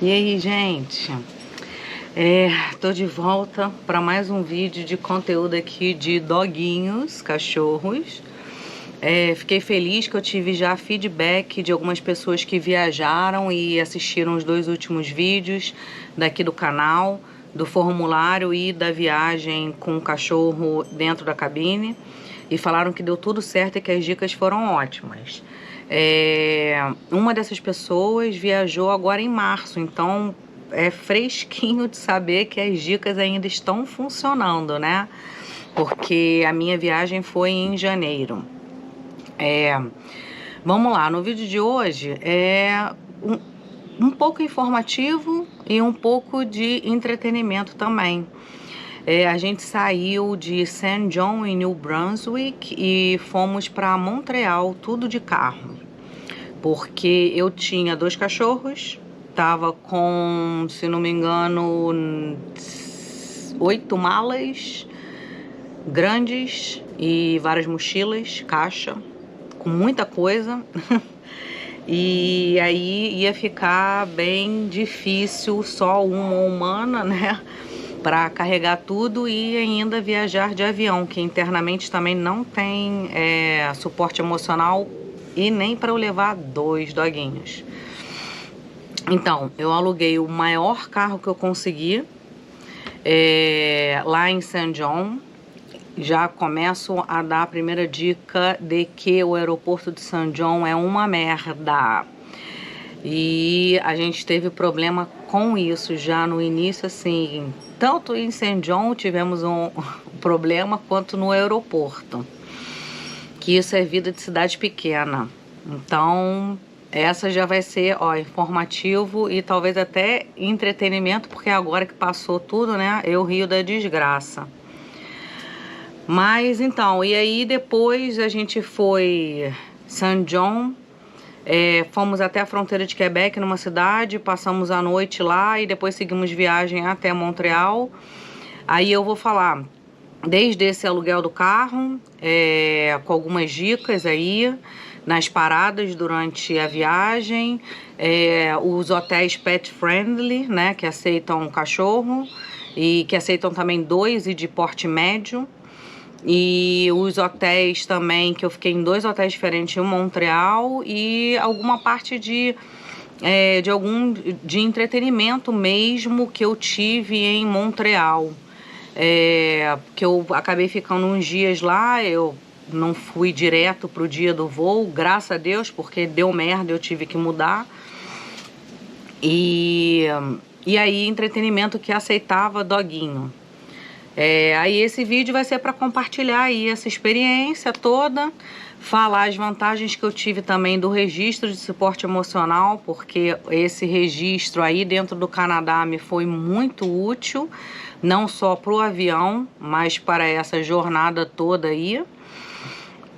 E aí, gente? Tô de volta para mais um vídeo de conteúdo aqui de doguinhos, cachorros. Fiquei feliz que eu tive já feedback de algumas pessoas que viajaram e assistiram os 2 últimos vídeos daqui do canal, do formulário e da viagem com o cachorro dentro da cabine, e falaram que deu tudo certo e que as dicas foram ótimas. Uma dessas pessoas viajou agora em março, então é fresquinho de saber que as dicas ainda estão funcionando, né? Porque a minha viagem foi em janeiro. Vamos lá, no vídeo de hoje um pouco informativo e um pouco de entretenimento também. A gente saiu de St. John, em New Brunswick, e fomos para Montreal, tudo de carro. Porque eu tinha 2 cachorros, tava com, se não me engano, 8 malas grandes e várias mochilas, caixa, com muita coisa. E aí ia ficar bem difícil só uma humana, né? Para carregar tudo e ainda viajar de avião, que internamente também não tem suporte emocional e nem para eu levar 2 doguinhos. Então, eu aluguei o maior carro que eu consegui lá em St. John. Já começo a dar a primeira dica de que o aeroporto de St. John é uma merda. E a gente teve problema com isso já no início, assim, tanto em St. John tivemos um problema quanto no aeroporto, que isso é vida de cidade pequena. Então, essa já vai ser, informativo e talvez até entretenimento, porque agora que passou tudo, né, eu rio da desgraça. Mas então, e aí depois a gente foi St. John, fomos até a fronteira de Quebec, numa cidade, passamos a noite lá e depois seguimos viagem até Montreal. Aí eu vou falar desde esse aluguel do carro, com algumas dicas aí nas paradas durante a viagem, os hotéis pet friendly, né, que aceitam cachorro e que aceitam também 2 e de porte médio. E os hotéis também, que eu fiquei em 2 hotéis diferentes em Montreal, e alguma parte de entretenimento mesmo que eu tive em Montreal. Que eu acabei ficando uns dias lá, eu não fui direto pro dia do voo, graças a Deus, porque deu merda, eu tive que mudar. E aí, entretenimento que aceitava doguinho. Aí esse vídeo vai ser para compartilhar aí essa experiência toda, falar as vantagens que eu tive também do registro de suporte emocional, porque esse registro aí dentro do Canadá me foi muito útil, não só para o avião, mas para essa jornada toda aí.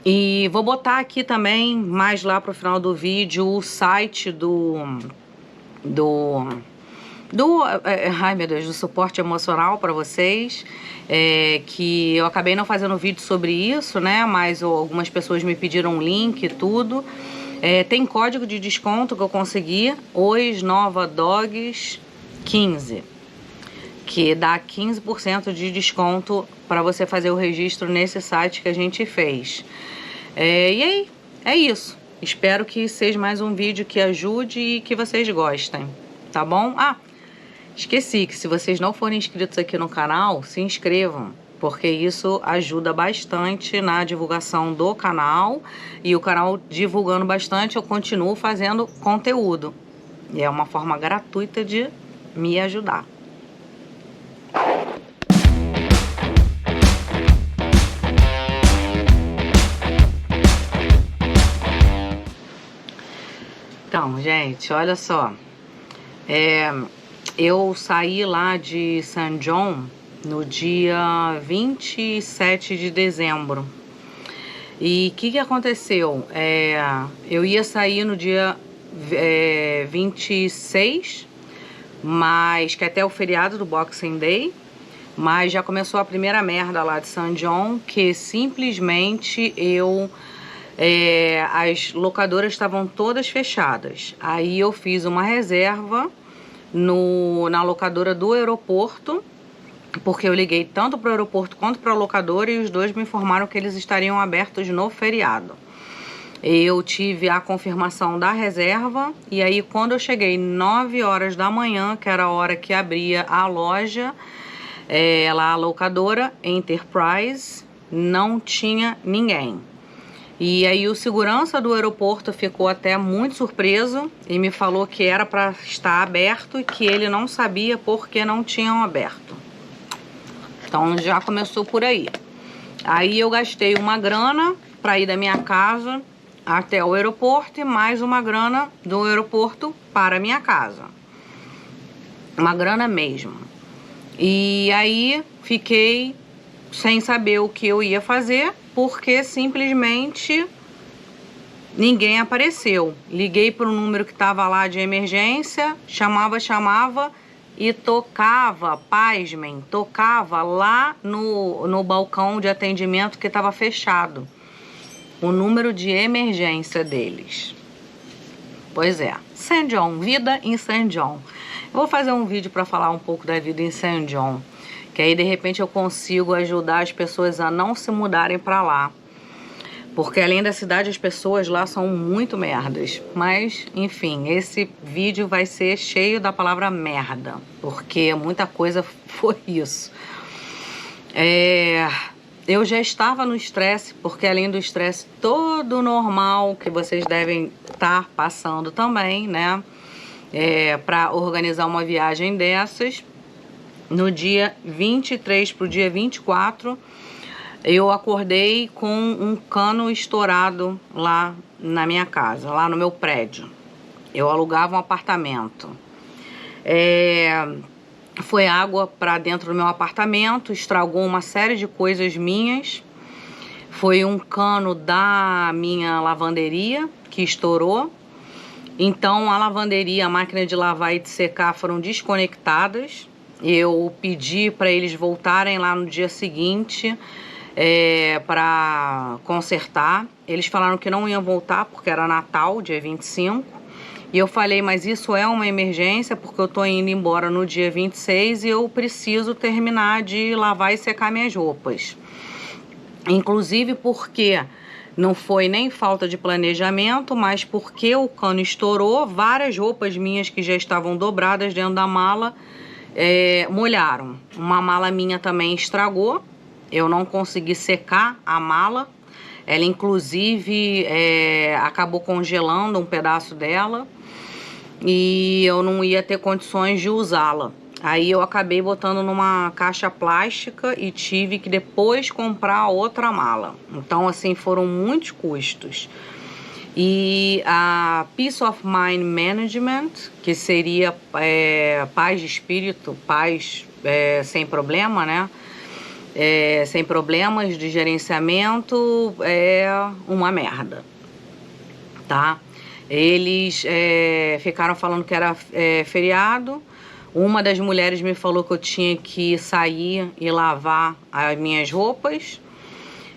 E vou botar aqui também, mais lá pro final do vídeo, o site ai meu Deus, do suporte emocional para vocês, que eu acabei não fazendo vídeo sobre isso, né, mas algumas pessoas me pediram um link e tudo. Tem código de desconto que eu consegui, OSNOVADOGS15, que dá 15% de desconto para você fazer o registro nesse site que a gente fez. E aí, é isso. Espero que seja mais um vídeo que ajude e que vocês gostem, tá bom? Esqueci que se vocês não forem inscritos aqui no canal, se inscrevam, porque isso ajuda bastante na divulgação do canal, e o canal divulgando bastante, eu continuo fazendo conteúdo. E é uma forma gratuita de me ajudar. Então, gente, olha só. Eu saí lá de St. John no dia 27 de dezembro. E o que aconteceu? Eu ia sair no dia 26, mas que até o feriado do Boxing Day, mas já começou a primeira merda lá de St. John, que simplesmente as locadoras estavam todas fechadas. Aí eu fiz uma reserva na locadora do aeroporto, porque eu liguei tanto para o aeroporto quanto para a locadora e os dois me informaram que eles estariam abertos no feriado. Eu tive a confirmação da reserva e aí quando eu cheguei 9 horas da manhã, que era a hora que abria a loja, lá a locadora Enterprise, não tinha ninguém. E aí o segurança do aeroporto ficou até muito surpreso e me falou que era para estar aberto e que ele não sabia por que não tinham aberto. Então já começou por aí. Aí eu gastei uma grana para ir da minha casa até o aeroporto e mais uma grana do aeroporto para a minha casa. Uma grana mesmo. E aí fiquei sem saber o que eu ia fazer, porque simplesmente ninguém apareceu. Liguei para o número que estava lá de emergência, chamava e tocava, pasmem, tocava lá no balcão de atendimento que estava fechado. O número de emergência deles. Pois é, St. John, vida em St. John. Eu vou fazer um vídeo para falar um pouco da vida em St. John, que aí de repente eu consigo ajudar as pessoas a não se mudarem para lá. Porque além da cidade, as pessoas lá são muito merdas. Mas, enfim, esse vídeo vai ser cheio da palavra merda, porque muita coisa foi isso. Eu já estava no estresse, porque além do estresse todo normal que vocês devem estar passando também, né? Para organizar uma viagem dessas, no dia 23 para o dia 24, eu acordei com um cano estourado lá na minha casa, lá no meu prédio. Eu alugava um apartamento. Foi água para dentro do meu apartamento, estragou uma série de coisas minhas. Foi um cano da minha lavanderia que estourou. Então a lavanderia, a máquina de lavar e de secar foram desconectadas. Eu pedi para eles voltarem lá no dia seguinte para consertar. Eles falaram que não iam voltar porque era Natal, dia 25. E eu falei, mas isso é uma emergência porque eu tô indo embora no dia 26 e eu preciso terminar de lavar e secar minhas roupas. Inclusive porque não foi nem falta de planejamento, mas porque o cano estourou, várias roupas minhas que já estavam dobradas dentro da mala molharam. Uma mala minha também estragou, eu não consegui secar a mala. Ela inclusive acabou congelando um pedaço dela e eu não ia ter condições de usá-la. Aí eu acabei botando numa caixa plástica e tive que depois comprar outra mala. Então assim, foram muitos custos. E a Peace of Mind Management, que seria paz de espírito, paz sem problema, né? Sem problemas de gerenciamento, é uma merda, tá? Eles ficaram falando que era feriado. Uma das mulheres me falou que eu tinha que sair e lavar as minhas roupas.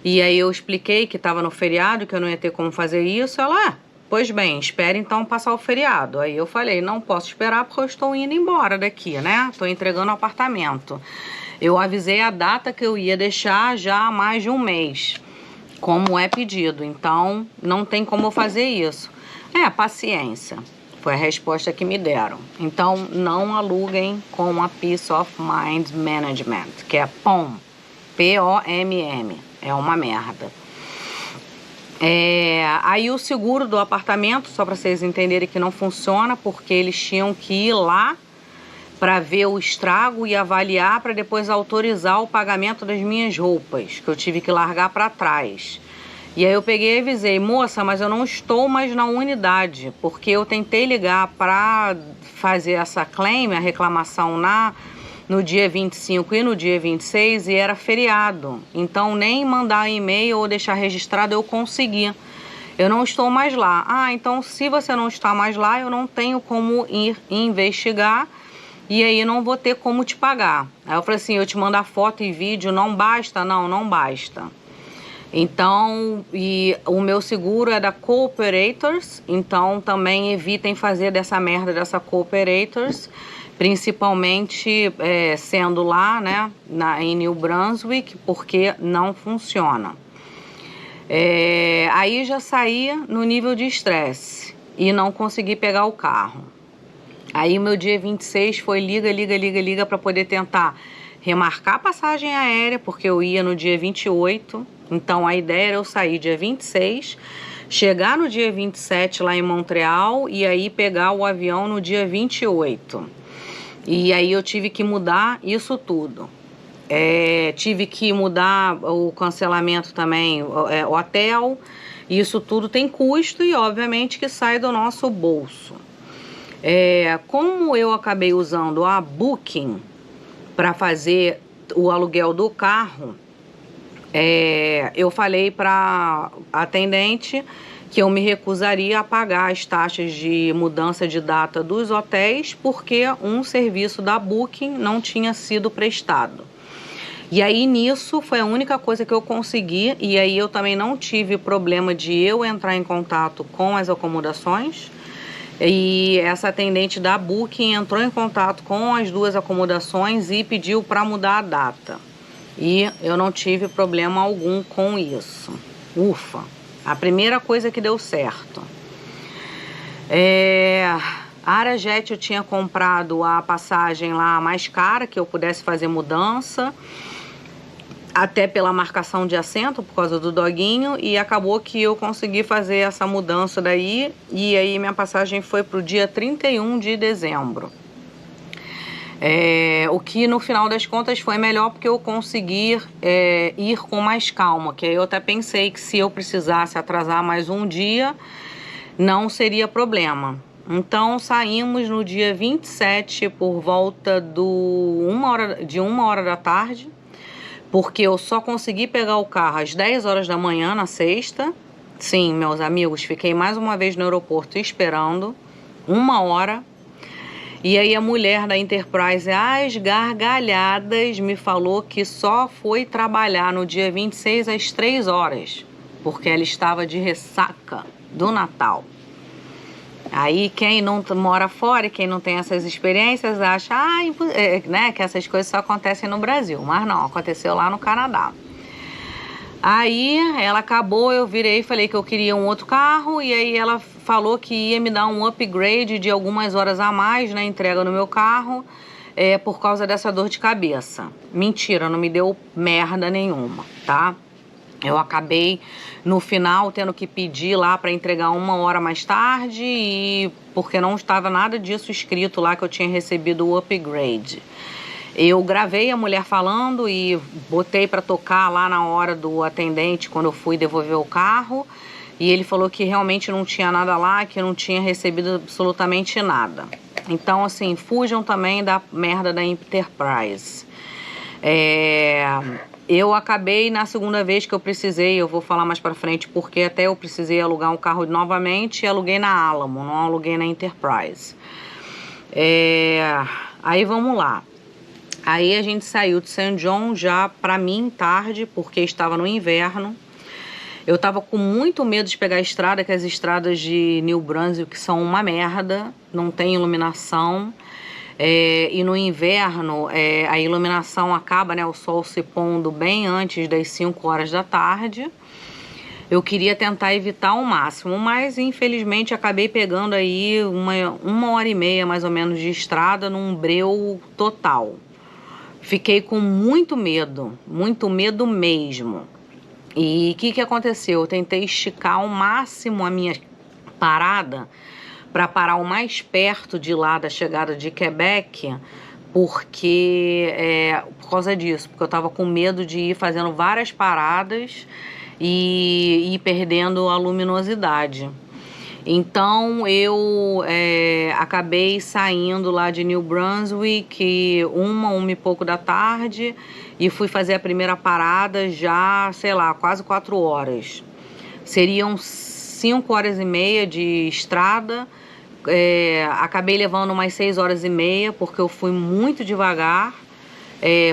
E aí eu expliquei que estava no feriado, que eu não ia ter como fazer isso. Ela, pois bem, espere então passar o feriado. Aí eu falei, não posso esperar porque eu estou indo embora daqui, né? Estou entregando o apartamento. Eu avisei a data que eu ia deixar já há mais de um mês, como é pedido. Então, não tem como eu fazer isso. Paciência. Foi a resposta que me deram. Então, não aluguem com a Peace of Mind Management, que é POM. P-O-M-M. É uma merda. Aí o seguro do apartamento, só para vocês entenderem que não funciona, porque eles tinham que ir lá para ver o estrago e avaliar para depois autorizar o pagamento das minhas roupas, que eu tive que largar para trás. E aí eu peguei e avisei, moça, mas eu não estou mais na unidade, porque eu tentei ligar para fazer essa claim, a reclamação no dia 25 e no dia 26 e era feriado. Então nem mandar e-mail ou deixar registrado eu consegui. Eu não estou mais lá. Então se você não está mais lá, eu não tenho como ir investigar e aí não vou ter como te pagar. Aí eu falei assim, eu te mando a foto e vídeo, não basta? Não, não basta. Então, e o meu seguro é da Cooperators, então também evitem fazer dessa merda dessa Cooperators, principalmente sendo lá, né, em New Brunswick, porque não funciona. Aí já saí no nível de estresse e não consegui pegar o carro. Aí o meu dia 26 foi liga para poder tentar remarcar a passagem aérea, porque eu ia no dia 28. Então a ideia era eu sair dia 26, chegar no dia 27 lá em Montreal e aí pegar o avião no dia 28. E aí eu tive que mudar isso tudo. Tive que mudar o cancelamento também, o hotel. Isso tudo tem custo e obviamente que sai do nosso bolso. Como eu acabei usando a Booking para fazer o aluguel do carro, eu falei para a atendente que eu me recusaria a pagar as taxas de mudança de data dos hotéis porque um serviço da Booking não tinha sido prestado. E aí nisso foi a única coisa que eu consegui, e aí eu também não tive problema de eu entrar em contato com as acomodações. E essa atendente da Booking entrou em contato com as duas acomodações e pediu para mudar a data. E eu não tive problema algum com isso. Ufa! A primeira coisa que deu certo. A Arajet eu tinha comprado a passagem lá mais cara, que eu pudesse fazer mudança, até pela marcação de assento, por causa do doguinho, e acabou que eu consegui fazer essa mudança daí, e aí minha passagem foi para o dia 31 de dezembro. O que no final das contas foi melhor porque eu consegui ir com mais calma, que aí eu até pensei que se eu precisasse atrasar mais um dia, não seria problema. Então saímos no dia 27 por volta de 1h da tarde, porque eu só consegui pegar o carro às 10 horas da manhã na sexta. Sim, meus amigos, fiquei mais uma vez no aeroporto esperando 1 hora. E aí a mulher da Enterprise, às gargalhadas, me falou que só foi trabalhar no dia 26 às 3 horas, porque ela estava de ressaca do Natal. Aí quem não mora fora e quem não tem essas experiências acha né, que essas coisas só acontecem no Brasil, mas não, aconteceu lá no Canadá. Aí ela acabou, eu virei e falei que eu queria um outro carro, e aí ela falou que ia me dar um upgrade de algumas horas a mais na entrega no meu carro, por causa dessa dor de cabeça. Mentira, não me deu merda nenhuma, tá? Eu acabei, no final, tendo que pedir lá para entregar 1 hora mais tarde, e porque não estava nada disso escrito lá que eu tinha recebido o upgrade. Eu gravei a mulher falando e botei para tocar lá na hora do atendente quando eu fui devolver o carro, e ele falou que realmente não tinha nada lá, que não tinha recebido absolutamente nada. Então, assim, fujam também da merda da Enterprise. Eu acabei, na segunda vez que eu precisei, eu vou falar mais pra frente, porque até eu precisei alugar um carro novamente, e aluguei na Alamo, não aluguei na Enterprise. Aí vamos lá. Aí a gente saiu de St. John já, pra mim, tarde, porque estava no inverno. Eu tava com muito medo de pegar a estrada, que as estradas de New Brunswick são uma merda, não tem iluminação. E no inverno a iluminação acaba, né, o sol se pondo bem antes das 5 horas da tarde. Eu queria tentar evitar ao máximo, mas infelizmente acabei pegando aí uma hora e meia mais ou menos de estrada num breu total. Fiquei com muito medo mesmo. E o que aconteceu? Eu tentei esticar ao máximo a minha parada para parar o mais perto de lá da chegada de Quebec, porque por causa disso, porque eu estava com medo de ir fazendo várias paradas e ir perdendo a luminosidade. Então eu acabei saindo lá de New Brunswick 1 e pouco da tarde e fui fazer a primeira parada já, sei lá, quase 4 horas. Seriam 5 horas e meia de estrada. Acabei levando umas 6 horas e meia porque eu fui muito devagar.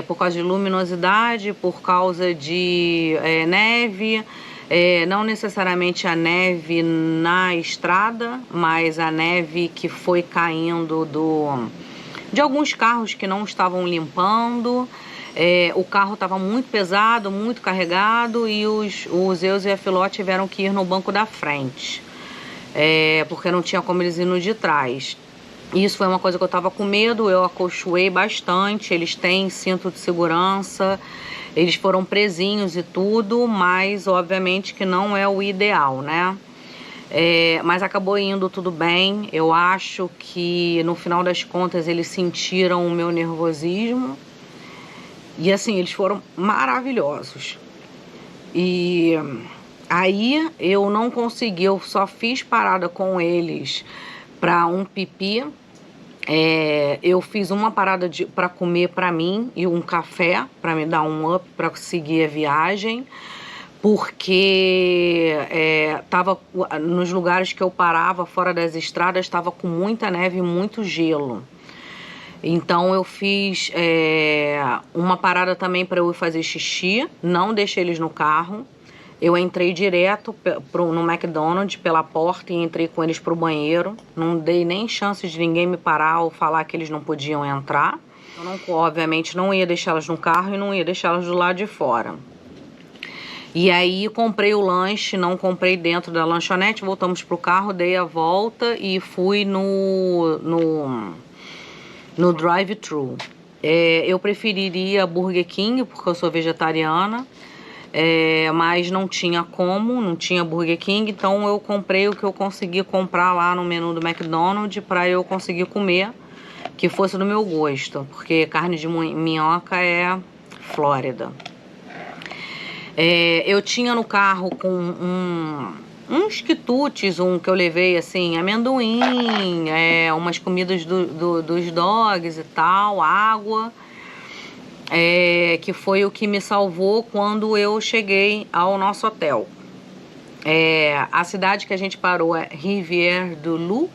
por causa de luminosidade, por causa de neve, não necessariamente a neve na estrada, mas a neve que foi caindo de alguns carros que não estavam limpando. O carro estava muito pesado, muito carregado, e os Zeus e a Filó tiveram que ir no banco da frente, porque não tinha como eles ir no de trás. Isso foi uma coisa que eu estava com medo, eu acolchoei bastante, eles têm cinto de segurança, eles foram presinhos e tudo, mas obviamente que não é o ideal, né? Mas acabou indo tudo bem. Eu acho que no final das contas eles sentiram o meu nervosismo. E assim, eles foram maravilhosos. E aí eu não consegui, eu só fiz parada com eles para um pipi. Eu fiz uma parada para comer para mim e um café para me dar um up para seguir a viagem, porque tava nos lugares que eu parava fora das estradas, estava com muita neve e muito gelo. Então eu fiz uma parada também para eu ir fazer xixi, não deixei eles no carro. Eu entrei direto no McDonald's pela porta e entrei com eles pro banheiro. Não dei nem chance de ninguém me parar ou falar que eles não podiam entrar. Eu obviamente não ia deixá-las no carro e não ia deixá-las do lado de fora. E aí comprei o lanche, não comprei dentro da lanchonete, voltamos pro carro, dei a volta e fui no drive-thru. Eu preferiria Burger King, porque eu sou vegetariana, mas não tinha como, não tinha Burger King, então eu comprei o que eu consegui comprar lá no menu do McDonald's para eu conseguir comer, que fosse do meu gosto, porque carne de minhoca é Flórida. Eu tinha no carro com uns quitutes, que eu levei assim, amendoim, umas comidas dos dogs e tal, água, que foi o que me salvou quando eu cheguei ao nosso hotel. A cidade que a gente parou é Rivière-du-Loup,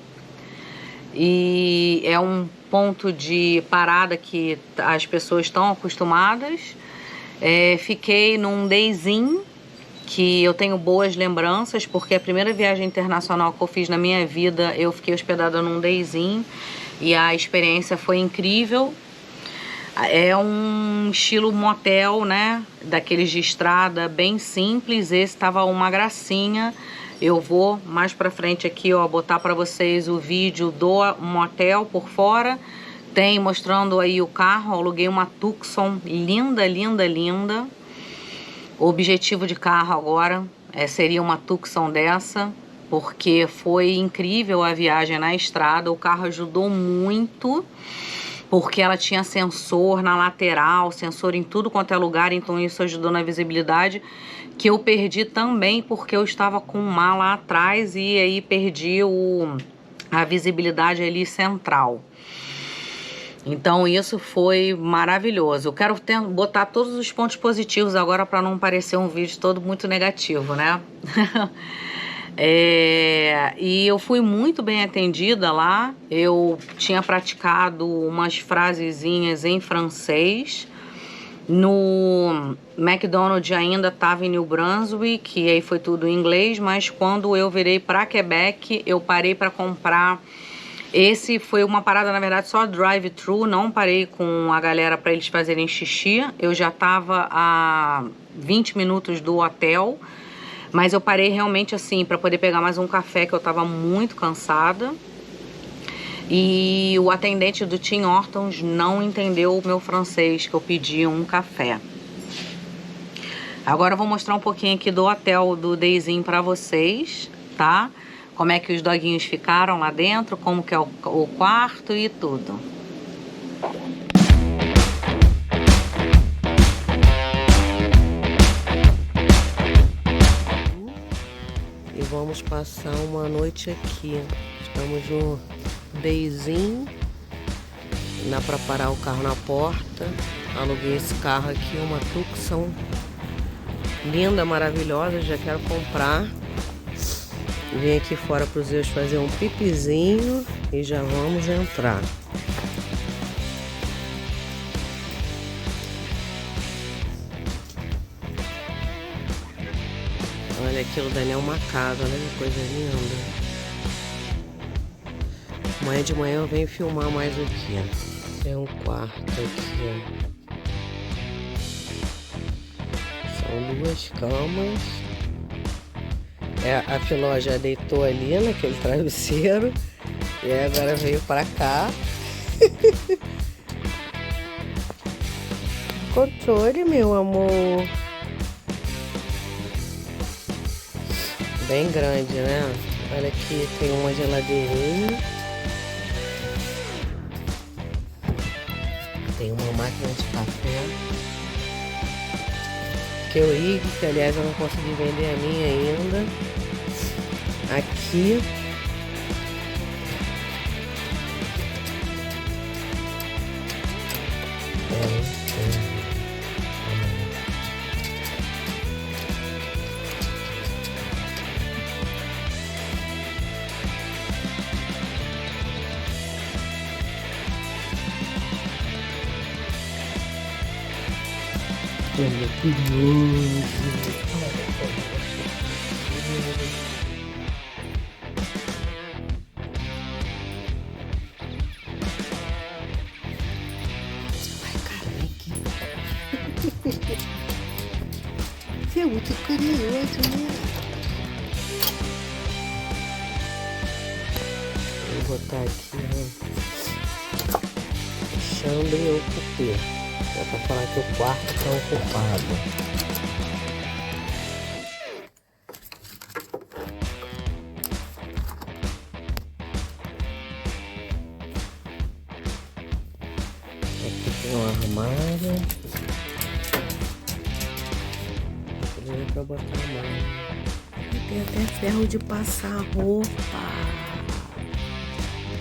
e é um ponto de parada que as pessoas estão acostumadas. Fiquei num dayzinho, que eu tenho boas lembranças, porque a primeira viagem internacional que eu fiz na minha vida, eu fiquei hospedada num dayzinho e a experiência foi incrível. É um estilo motel, né, daqueles de estrada, bem simples. Esse tava uma gracinha. Eu vou mais pra frente aqui, ó, botar pra vocês o vídeo do motel por fora. Tem mostrando aí o carro. Aluguei uma Tucson linda, linda, linda. O objetivo de carro agora seria uma Tucson dessa, porque foi incrível a viagem na estrada. O carro ajudou muito, porque ela tinha sensor na lateral, sensor em tudo quanto é lugar, então isso ajudou na visibilidade, que eu perdi também porque eu estava com um mar lá atrás e aí perdi a visibilidade ali central. Então isso foi maravilhoso. Eu quero botar todos os pontos positivos agora para não parecer um vídeo todo muito negativo, né? E eu fui muito bem atendida lá. Eu tinha praticado umas frasezinhas em francês. No McDonald's ainda estava em New Brunswick, e aí foi tudo em inglês, mas quando eu virei para Quebec, eu parei para comprar. Esse foi uma parada, na verdade, só drive-thru, não parei com a galera para eles fazerem xixi. Eu já estava a 20 minutos do hotel, mas eu parei realmente assim para poder pegar mais um café, que eu estava muito cansada. E o atendente do Tim Hortons não entendeu o meu francês, que eu pedi um café. Agora eu vou mostrar um pouquinho aqui do hotel do dayzinho para vocês, tá? Como é que os doguinhos ficaram lá dentro, como que é o quarto e tudo. E vamos passar uma noite aqui. Estamos no dayzinho. Dá para parar o carro na porta. Aluguei esse carro aqui, uma Tucson linda, maravilhosa. Já quero comprar. Vim aqui fora para os Zeus fazer um pipizinho e já vamos entrar. Olha aqui o Daniel uma casa, olha que coisa linda. Amanhã de manhã eu venho filmar mais aqui. Tem um quarto aqui. São 2 camas. A Filó já deitou ali naquele travesseiro. E agora veio pra cá. Controle, meu amor. Bem grande, né? Olha aqui, tem uma geladeirinha. Tem uma máquina de café. Keurig, que aliás eu não consegui vender a minha ainda. Aqui. Olha, curioso. Ai, cara, vem aqui. Você é muito curioso, né? Vou botar aqui, né? Chambre ou cupê. É pra falar que o quarto tá ocupado. Aqui tem um armário. Podia pra botar armário. Tem até ferro de passar roupa.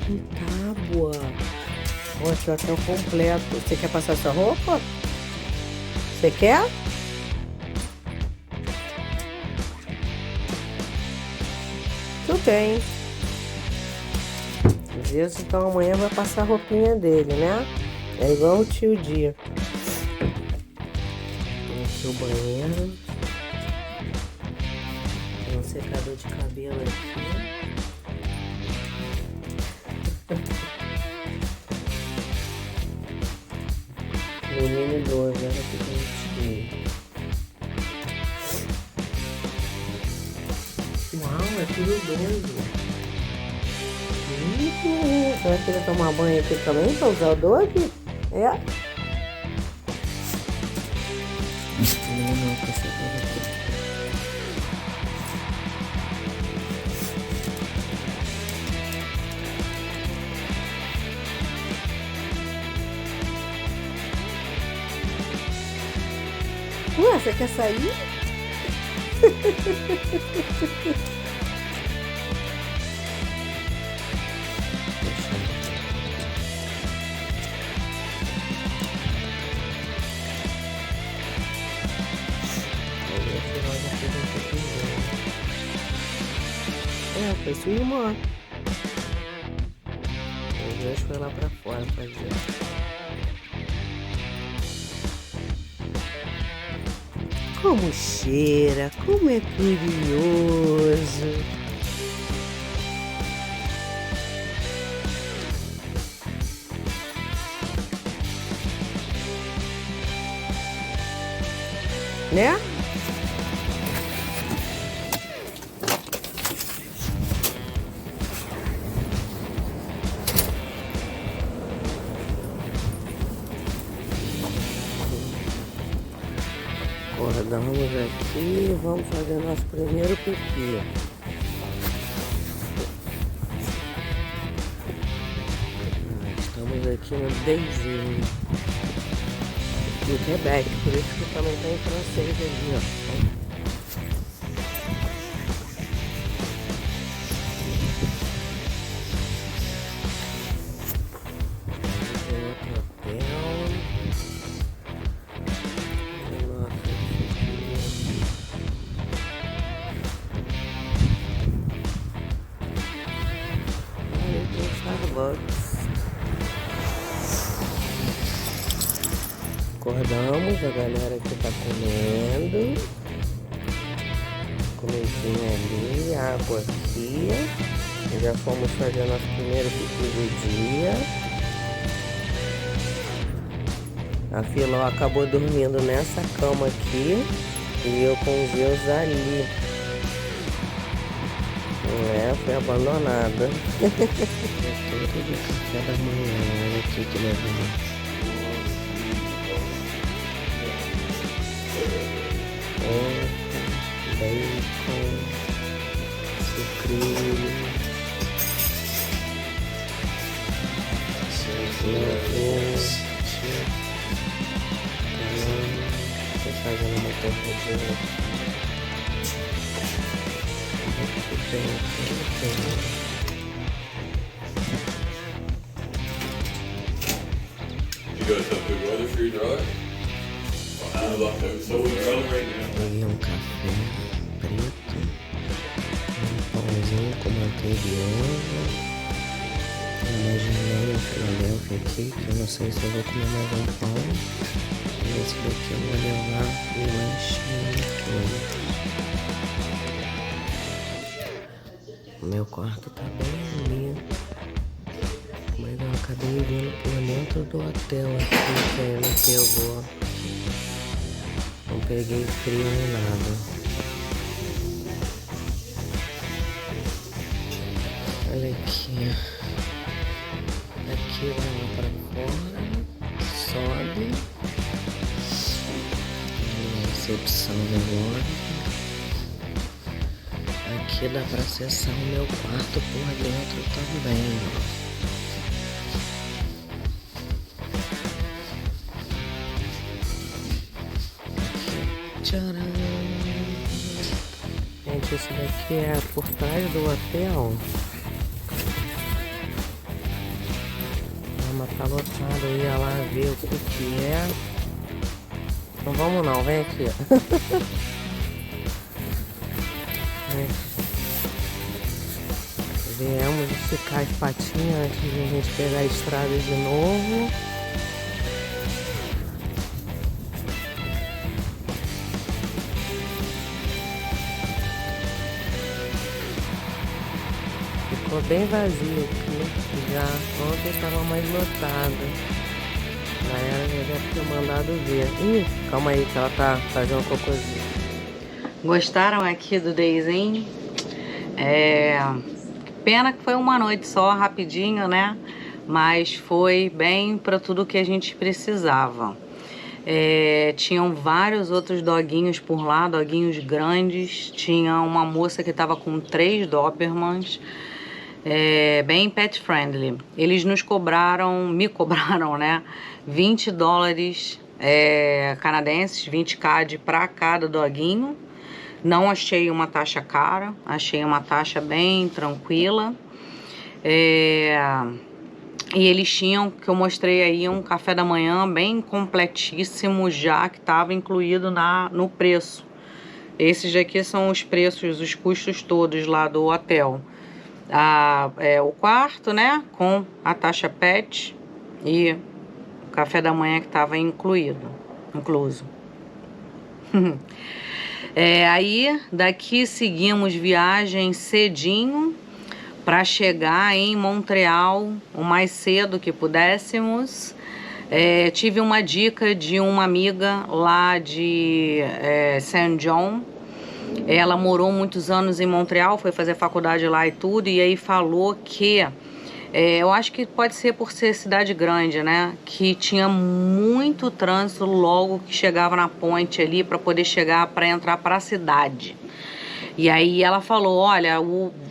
Que tábua. Nossa, hotel completo. Você quer passar sua roupa? Você quer? Tudo bem. Às vezes, então amanhã vai passar a roupinha dele, né? É igual o tio Dia. Aqui o banheiro. Tem um secador de cabelo aqui. Menino idoso, olha que bonitinho. Uau, é tudo idoso. Será que ele tomar banho aqui também pra usar o dog? É? Não, com essa coisa aqui. Ué, você quer sair? Foi sua irmã. Os dois foi lá pra fora fazer. Como cheira, como é curioso. Né? Acordamos aqui e vamos fazer nosso primeiro pipi. Estamos aqui no Deizinho. No Quebec, por isso que também tá em francês ali, ó. Acordamos, a galera aqui tá comendo. comidinha ali, água aqui. Já fomos fazer nosso primeiro pipi do dia. A Filó acabou dormindo nessa cama aqui e eu com os meus ali. Foi abandonada. É tudo de café da manhã, olha aqui que legal. Bacon, sucrilho, tô fazendo uma torradinha. You guys have good weather for your drive? So we're running right now. Peguei um café preto, um pãozinho com manteiga e ovo, uma gelinha Filadélfia aqui, que eu não sei se eu vou comer mais um pão. E esse daqui eu vou levar o lanchinho. O meu quarto tá bem limpo, mas eu acabei vindo por dentro do hotel aqui, que aí não pegou. Não peguei frio nem nada. Olha aqui. Aqui vai lá pra fora. Sobe. A recepção agora. Aqui dá pra acessar o meu quarto por dentro também, ó. Tcharam! Gente, isso daqui é por trás do hotel. Mas tá lotado, eu ia lá ver o que é. Não vamos não, vem aqui. Viemos esticar as patinhas antes de a gente pegar a estrada de novo. Ficou bem vazio aqui já. Ontem estava mais lotado. A galera já deve ter mandado ver. Ih, calma aí que ela tá fazendo cocôzinho. Gostaram aqui do Dayzinho? Pena que foi uma noite só, rapidinho, né? Mas foi bem para tudo que a gente precisava. Tinham vários outros doguinhos por lá, doguinhos grandes. Tinha uma moça que estava com 3 Dobermans. Bem pet friendly. Eles me cobraram, né, $20 canadenses, 20 CAD para cada doguinho. Não achei uma taxa cara, achei uma taxa bem tranquila. E eles tinham, que eu mostrei aí, um café da manhã bem completíssimo já, que estava incluído no preço. Esses aqui são os preços, os custos todos lá do hotel. O quarto, né, com a taxa pet e o café da manhã que estava incluso. Aí daqui seguimos viagem cedinho para chegar em Montreal o mais cedo que pudéssemos. Tive uma dica de uma amiga lá de Saint John. Ela morou muitos anos em Montreal, foi fazer faculdade lá e tudo, e aí falou que, eu acho que pode ser por ser cidade grande, né, que tinha muito trânsito logo que chegava na ponte ali para poder chegar, para entrar para a cidade. E aí ela falou, olha,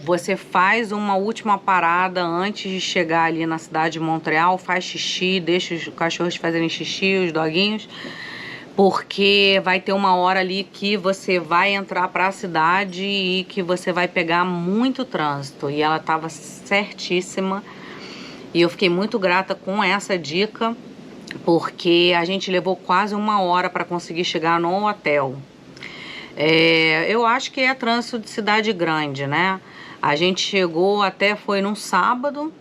você faz uma última parada antes de chegar ali na cidade de Montreal, faz xixi, deixa os cachorros fazerem xixi, os doguinhos, porque vai ter uma hora ali que você vai entrar para a cidade e que você vai pegar muito trânsito. E ela estava certíssima. E eu fiquei muito grata com essa dica, porque a gente levou quase 1 hora para conseguir chegar no hotel. Eu acho que é trânsito de cidade grande, né? A gente chegou foi num sábado,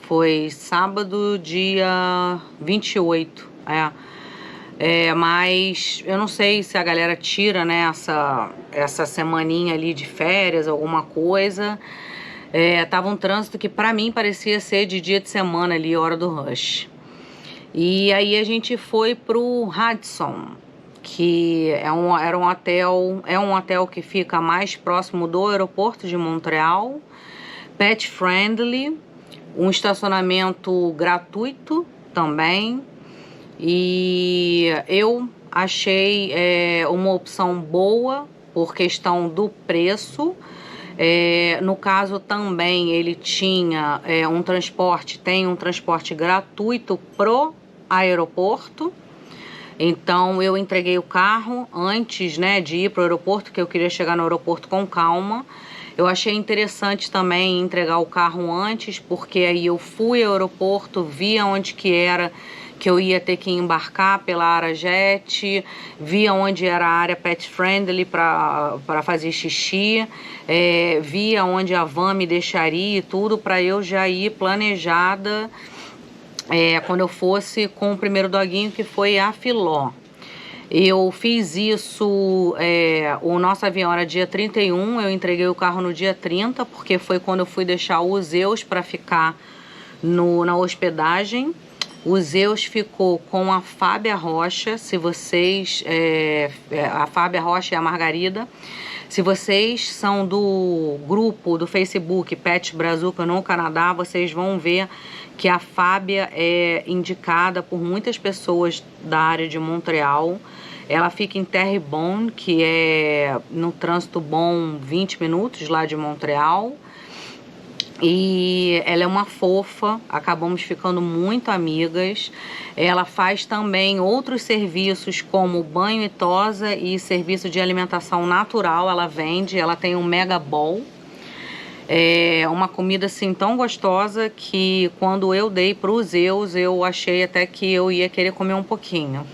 foi sábado dia 28, Mas eu não sei se a galera tira, né, essa semaninha ali de férias, alguma coisa. Tava um trânsito que pra mim parecia ser de dia de semana ali, hora do rush. E aí a gente foi pro Radisson, que é um hotel que fica mais próximo do aeroporto de Montreal, pet friendly, um estacionamento gratuito também. E eu achei uma opção boa por questão do preço. No caso também ele tinha tem um transporte gratuito pro aeroporto. Então eu entreguei o carro antes, né, de ir pro aeroporto, que eu queria chegar no aeroporto com calma. Eu achei interessante também entregar o carro antes, porque aí eu fui ao aeroporto, vi onde que era que eu ia ter que embarcar pela Arajet, via onde era a área pet friendly para fazer xixi, via onde a van me deixaria e tudo, para eu já ir planejada quando eu fosse com o primeiro doguinho, que foi a Filó. Eu fiz isso, o nosso avião era dia 31, eu entreguei o carro no dia 30, porque foi quando eu fui deixar o Zeus para ficar na hospedagem. O Zeus ficou com a Fábia Rocha, se vocês... a Fábia Rocha e a Margarida. Se vocês são do grupo do Facebook Pet Brazuca no Canadá, vocês vão ver que a Fábia é indicada por muitas pessoas da área de Montreal. Ela fica em Terrebonne, que é no trânsito bom 20 minutos lá de Montreal. E ela é uma fofa, acabamos ficando muito amigas. Ela faz também outros serviços como banho e tosa e serviço de alimentação natural. Ela vende, ela tem um Mega Bowl. É uma comida assim tão gostosa que quando eu dei para os Zeus, eu achei até que eu ia querer comer um pouquinho.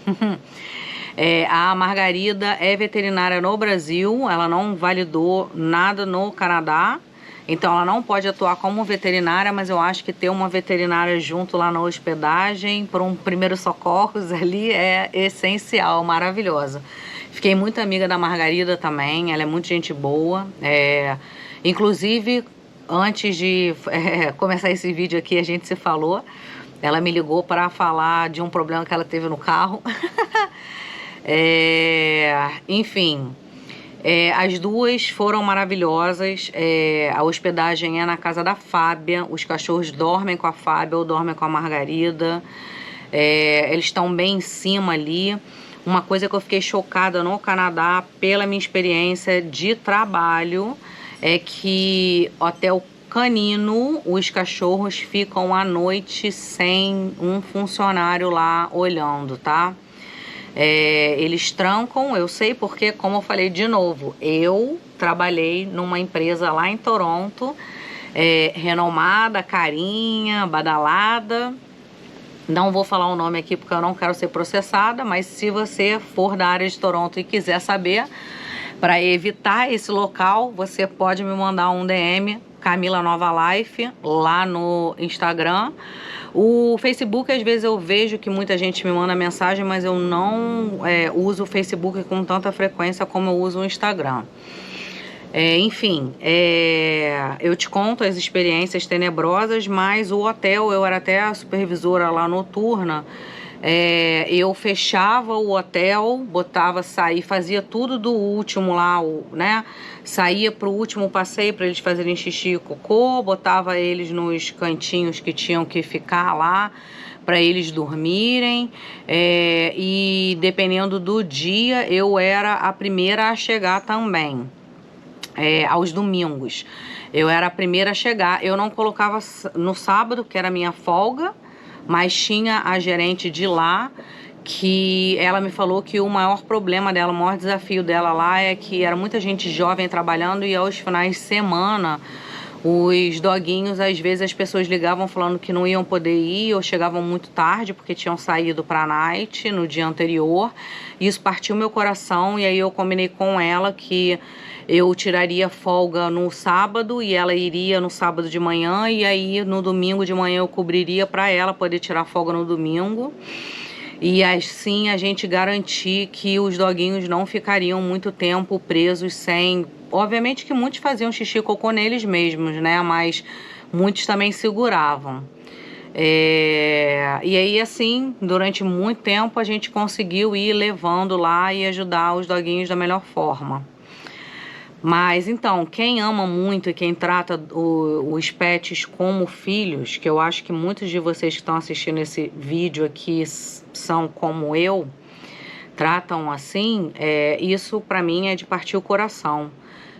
A Margarida é veterinária no Brasil, ela não validou nada no Canadá. Então ela não pode atuar como veterinária, mas eu acho que ter uma veterinária junto lá na hospedagem para um primeiros socorros ali é essencial, maravilhosa. Fiquei muito amiga da Margarida também, ela é muito gente boa. Inclusive, antes de começar esse vídeo aqui, a gente se falou. Ela me ligou para falar de um problema que ela teve no carro. Enfim... as duas foram maravilhosas. A hospedagem é na casa da Fábia. Os cachorros dormem com a Fábia ou dormem com a Margarida. Eles estão bem em cima ali. Uma coisa que eu fiquei chocada no Canadá pela minha experiência de trabalho é que hotel canino, os cachorros ficam à noite sem um funcionário lá olhando, tá? Eles trancam, eu sei porque, como eu falei de novo, eu trabalhei numa empresa lá em Toronto, renomada, carinha, badalada. Não vou falar o nome aqui porque eu não quero ser processada, mas se você for da área de Toronto e quiser saber, para evitar esse local, você pode me mandar um DM, Camila Nova Life, lá no Instagram. O Facebook, às vezes eu vejo que muita gente me manda mensagem, mas eu não uso o Facebook com tanta frequência como eu uso o Instagram. Enfim, eu te conto as experiências tenebrosas, mas o hotel, eu era até a supervisora lá noturna, eu fechava o hotel, fazia tudo do último lá, né? Saía pro último passeio para eles fazerem xixi e cocô, botava eles nos cantinhos que tinham que ficar lá para eles dormirem, e dependendo do dia eu era a primeira a chegar também. Aos domingos eu era a primeira a chegar. Eu não colocava no sábado, que era a minha folga, mas tinha a gerente de lá que ela me falou que o maior problema dela, o maior desafio dela lá é que era muita gente jovem trabalhando e aos finais de semana os doguinhos, às vezes as pessoas ligavam falando que não iam poder ir ou chegavam muito tarde porque tinham saído para a night no dia anterior. Isso partiu meu coração e aí eu combinei com ela que eu tiraria folga no sábado e ela iria no sábado de manhã, e aí no domingo de manhã eu cobriria para ela poder tirar folga no domingo. e assim a gente garantir que os doguinhos não ficariam muito tempo presos sem... Obviamente que muitos faziam xixi e cocô neles mesmos, né? Mas muitos também seguravam. E aí assim, durante muito tempo a gente conseguiu ir levando lá e ajudar os doguinhos da melhor forma. Mas então, quem ama muito e quem trata os pets como filhos, que eu acho que muitos de vocês que estão assistindo esse vídeo aqui são como eu, tratam assim, isso pra mim é de partir o coração.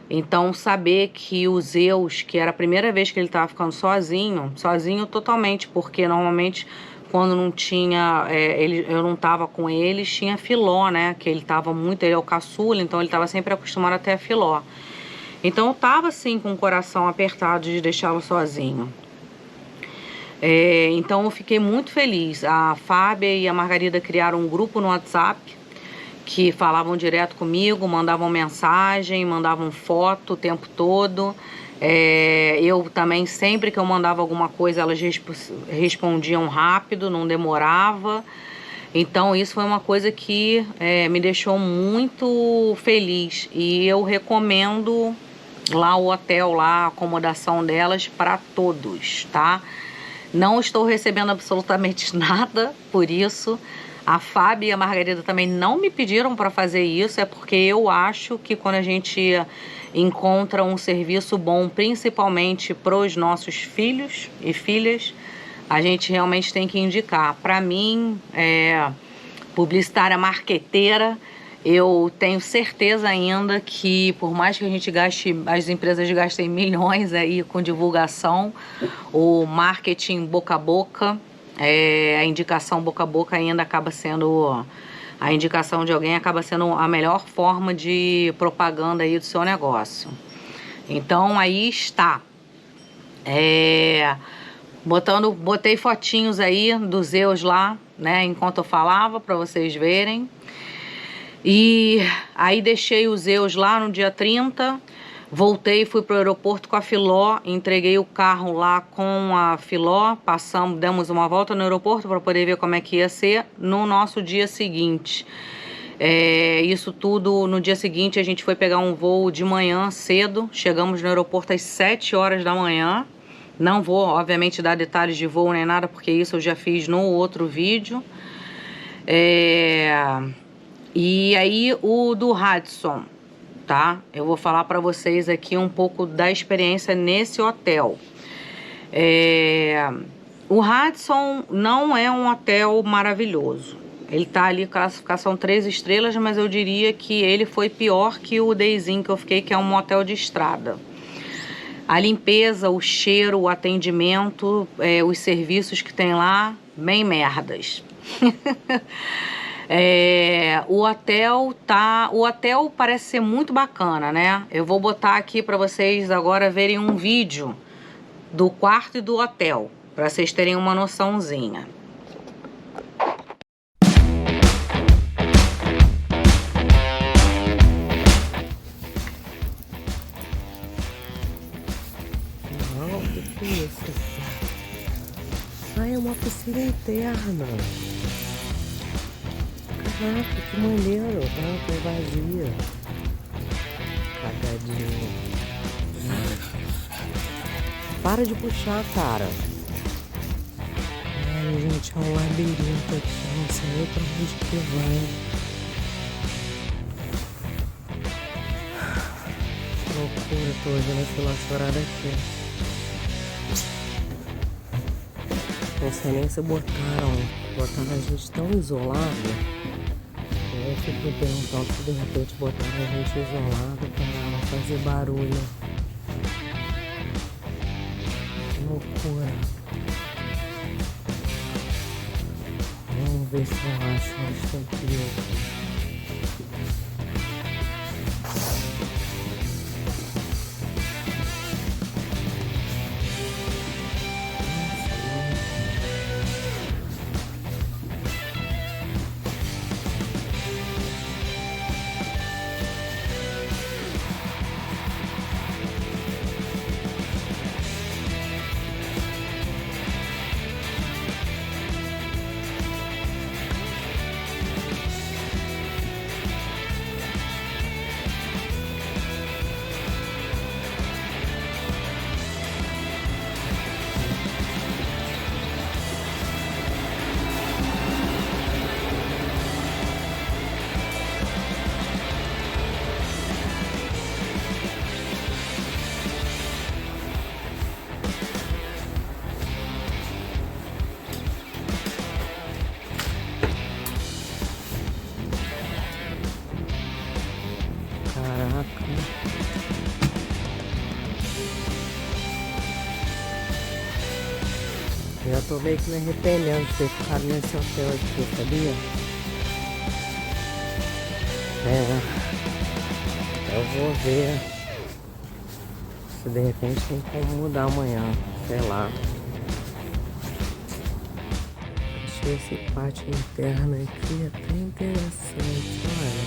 Então, saber que o Zeus, que era a primeira vez que ele estava ficando sozinho totalmente, porque normalmente quando não tinha, eu não estava com eles, tinha Filó, né? Que ele estava muito, ele é o caçula, então ele estava sempre acostumado até a Filó. Então eu estava assim com o coração apertado de deixá-lo sozinho. Então eu fiquei muito feliz. A Fábia e a Margarida criaram um grupo no WhatsApp, que falavam direto comigo, mandavam mensagem, mandavam foto o tempo todo. Eu também, sempre que eu mandava alguma coisa, elas respondiam rápido, não demorava. Então isso foi uma coisa que me deixou muito feliz. E eu recomendo lá o hotel, lá a acomodação delas para todos, tá? Não estou recebendo absolutamente nada por isso. A Fábio e a Margarida também não me pediram para fazer isso, é porque eu acho que quando a gente encontra um serviço bom, principalmente para os nossos filhos e filhas, a gente realmente tem que indicar. Para mim, publicitária marqueteira, eu tenho certeza ainda que por mais que a gente gaste, as empresas gastem milhões aí com divulgação, o marketing boca a boca, a indicação boca a boca ainda acaba sendo, a indicação de alguém acaba sendo a melhor forma de propaganda aí do seu negócio. Então aí está. Botei fotinhos aí dos Zeus lá, né, enquanto eu falava, para vocês verem. E aí deixei os Zeus lá no dia 30, voltei, fui pro aeroporto com a Filó, entreguei o carro lá com a Filó, demos uma volta no aeroporto para poder ver como é que ia ser no nosso dia seguinte. Isso tudo, no dia seguinte a gente foi pegar um voo de manhã cedo, chegamos no aeroporto às 7 horas da manhã. Não vou, obviamente, dar detalhes de voo nem nada, porque isso eu já fiz no outro vídeo. E aí o do Radisson, tá? Eu vou falar para vocês aqui um pouco da experiência nesse hotel. O Radisson não é um hotel maravilhoso. Ele tá ali classificação 3 estrelas, mas eu diria que ele foi pior que o Days Inn que eu fiquei, que é um motel de estrada. A limpeza, o cheiro, o atendimento, os serviços que tem lá, bem merdas. O hotel parece ser muito bacana, né? Eu vou botar aqui para vocês agora verem um vídeo do quarto e do hotel, para vocês terem uma noçãozinha. Não, que é isso? Ai, é uma piscina interna. Caraca, que maneiro. Tá vazia. Cagadinho. Para de puxar, cara. Ai, gente, é um labirinto aqui. Não sei nem pra onde que vai. Que loucura, tô olhando esse nosso horário aqui. Não sei nem se botaram a gente tão isolado. Eu fico me perguntando se de repente botaram a gente isolado pra não fazer barulho. Que loucura. Vamos ver se eu acho onde tem que ir aqui. tô meio que me arrependendo de ter ficado nesse hotel aqui, sabia? Eu vou ver se de repente tem como mudar amanhã, sei lá. Achei esse pátio interno aqui até interessante, olha.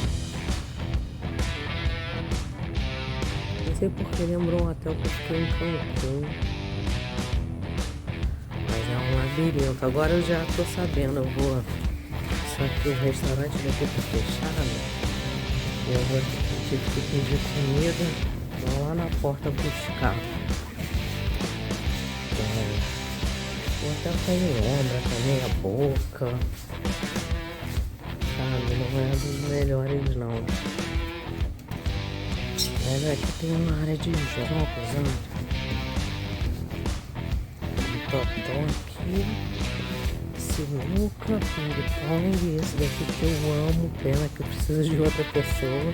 Não sei porque lembrou um hotel que eu fiquei em Cancún. Mas é um labirinto. Agora eu já tô sabendo, eu vou. Só que o restaurante daqui tá fechado. Eu vou ter que pedir comida. Vou lá na porta buscar. O hotel tá em ombra, tá meia boca. Sabe, não é dos melhores não. Mas aqui tem uma área de jogos, né? Totó aqui, sinuca, ping-pong, esse daqui que eu amo, pena que eu preciso de outra pessoa,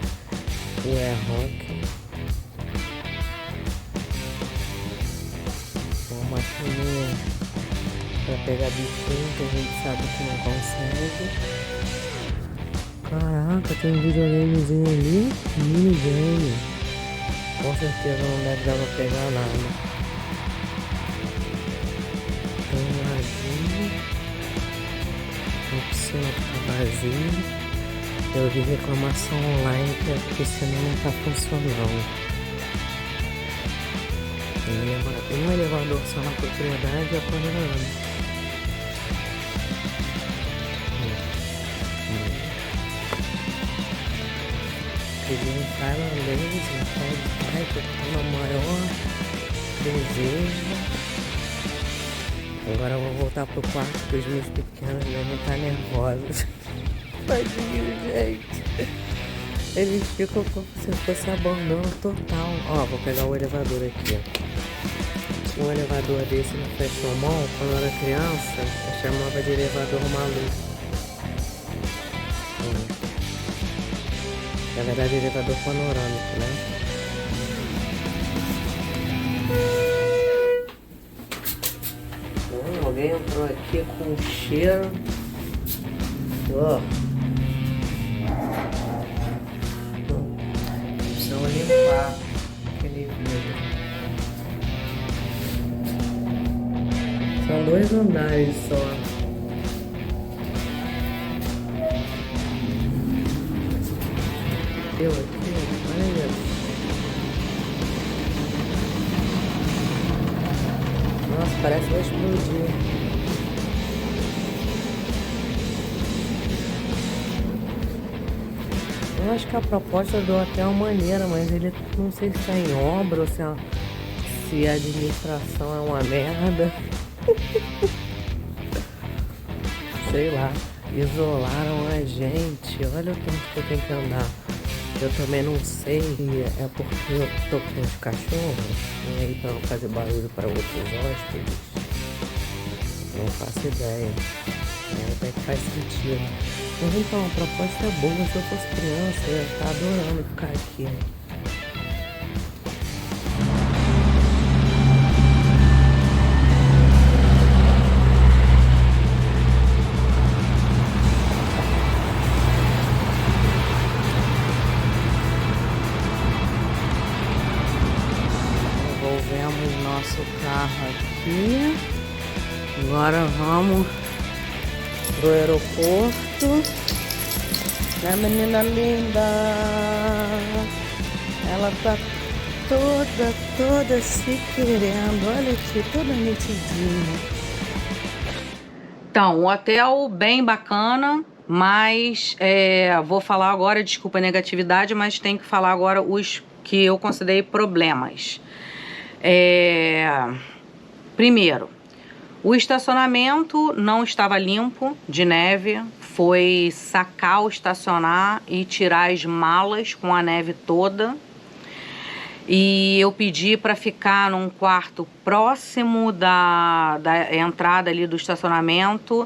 o air hockey. Uma maquininha pra pegar bichinho que a gente sabe que não consegue. Caraca, tem um videogamezinho ali, minigame. Com certeza não deve dar pra pegar nada. Tem um laguinho, a piscina tá vazia. Eu vi reclamação online que a piscina não tá funcionando. Tem um elevador só na propriedade e a panorâmica. Pedi um tailandês, um pad que eu tô no maior desejo. Agora eu vou voltar pro quarto porque os meus pequenos devem estar nervosos. Tadinho, gente. Eles ficam como se fosse abandono total. Ó, vou pegar o elevador aqui, ó. Um elevador desse no Fashion Mall, quando eu era criança, eu chamava de elevador maluco. Na verdade, elevador panorâmico, né? Alguém entrou aqui com um cheiro. Precisam limpar aquele vidro. São 2 andares só. Eu aqui, olha isso. Nossa, parece que vai explodir. Eu acho que a proposta do hotel é maneira, mas ele não sei se está em obra ou se a administração é uma merda. Sei lá, isolaram a gente. Olha o tanto que eu tenho que andar. Eu também não sei se é porque eu tô com os cachorros e aí pra não fazer barulho para outros hóspedes. Não faço ideia. Até que faz sentido. Mas então, a proposta é boa. Se eu fosse criança, eu ia estar adorando ficar aqui. Devolvemos nosso carro aqui. Agora vamos pro aeroporto. A menina linda, ela tá toda se querendo. Olha aqui, toda metidinha. Então, um hotel bem bacana, mas vou falar agora, desculpa a negatividade, mas tenho que falar agora os que eu considerei problemas. Primeiro, o estacionamento não estava limpo de neve. Foi sacar o estacionar e tirar as malas com a neve toda. E eu pedi para ficar num quarto próximo da entrada ali do estacionamento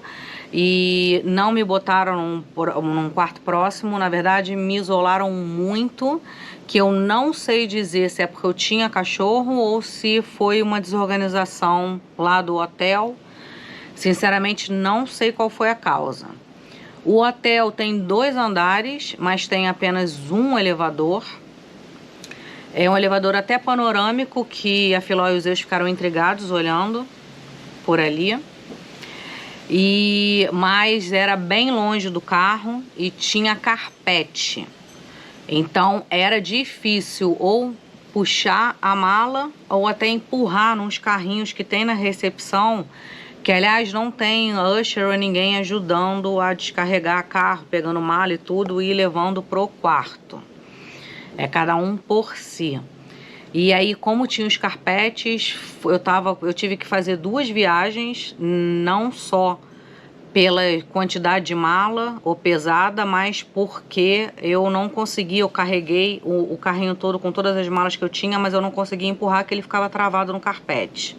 e não me botaram num quarto próximo. Na verdade, me isolaram muito, que eu não sei dizer se é porque eu tinha cachorro ou se foi uma desorganização lá do hotel. Sinceramente, não sei qual foi a causa. O hotel tem 2 andares, mas tem apenas um elevador. É um elevador até panorâmico, que a Filó e os Zeus ficaram intrigados olhando por ali. Mas era bem longe do carro e tinha carpete. Então era difícil ou puxar a mala ou até empurrar nos carrinhos que tem na recepção, que aliás não tem usher ou ninguém ajudando a descarregar carro, pegando mala e tudo e levando pro quarto. É cada um por si. E aí, como tinha os carpetes, eu tive que fazer 2 viagens, não só pela quantidade de mala ou pesada, mas porque eu não consegui, eu carreguei o carrinho todo com todas as malas que eu tinha, mas eu não conseguia empurrar, que ele ficava travado no carpete.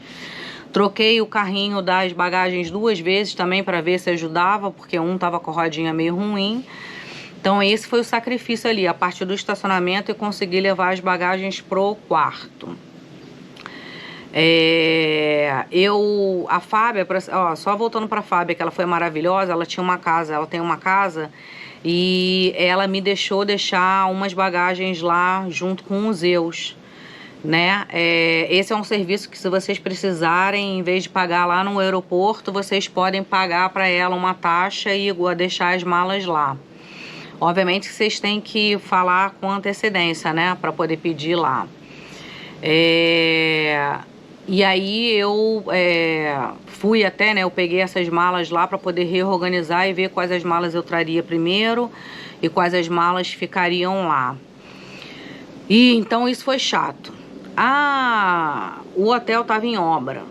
Troquei o carrinho das bagagens 2 vezes também para ver se ajudava, porque um tava com a rodinha meio ruim. Então esse foi o sacrifício ali, a parte do estacionamento e conseguir levar as bagagens pro quarto. A Fábia, só voltando pra Fábia, que ela foi maravilhosa, ela tem uma casa e ela me deixou deixar umas bagagens lá junto com os Zeus, né? Esse é um serviço que, se vocês precisarem, em vez de pagar lá no aeroporto, vocês podem pagar para ela uma taxa e deixar as malas lá. Obviamente que vocês têm que falar com antecedência, né, para poder pedir lá. E aí eu fui até, né, eu peguei essas malas lá para poder reorganizar e ver quais as malas eu traria primeiro e quais as malas ficariam lá. E então isso foi chato. O hotel estava em obra,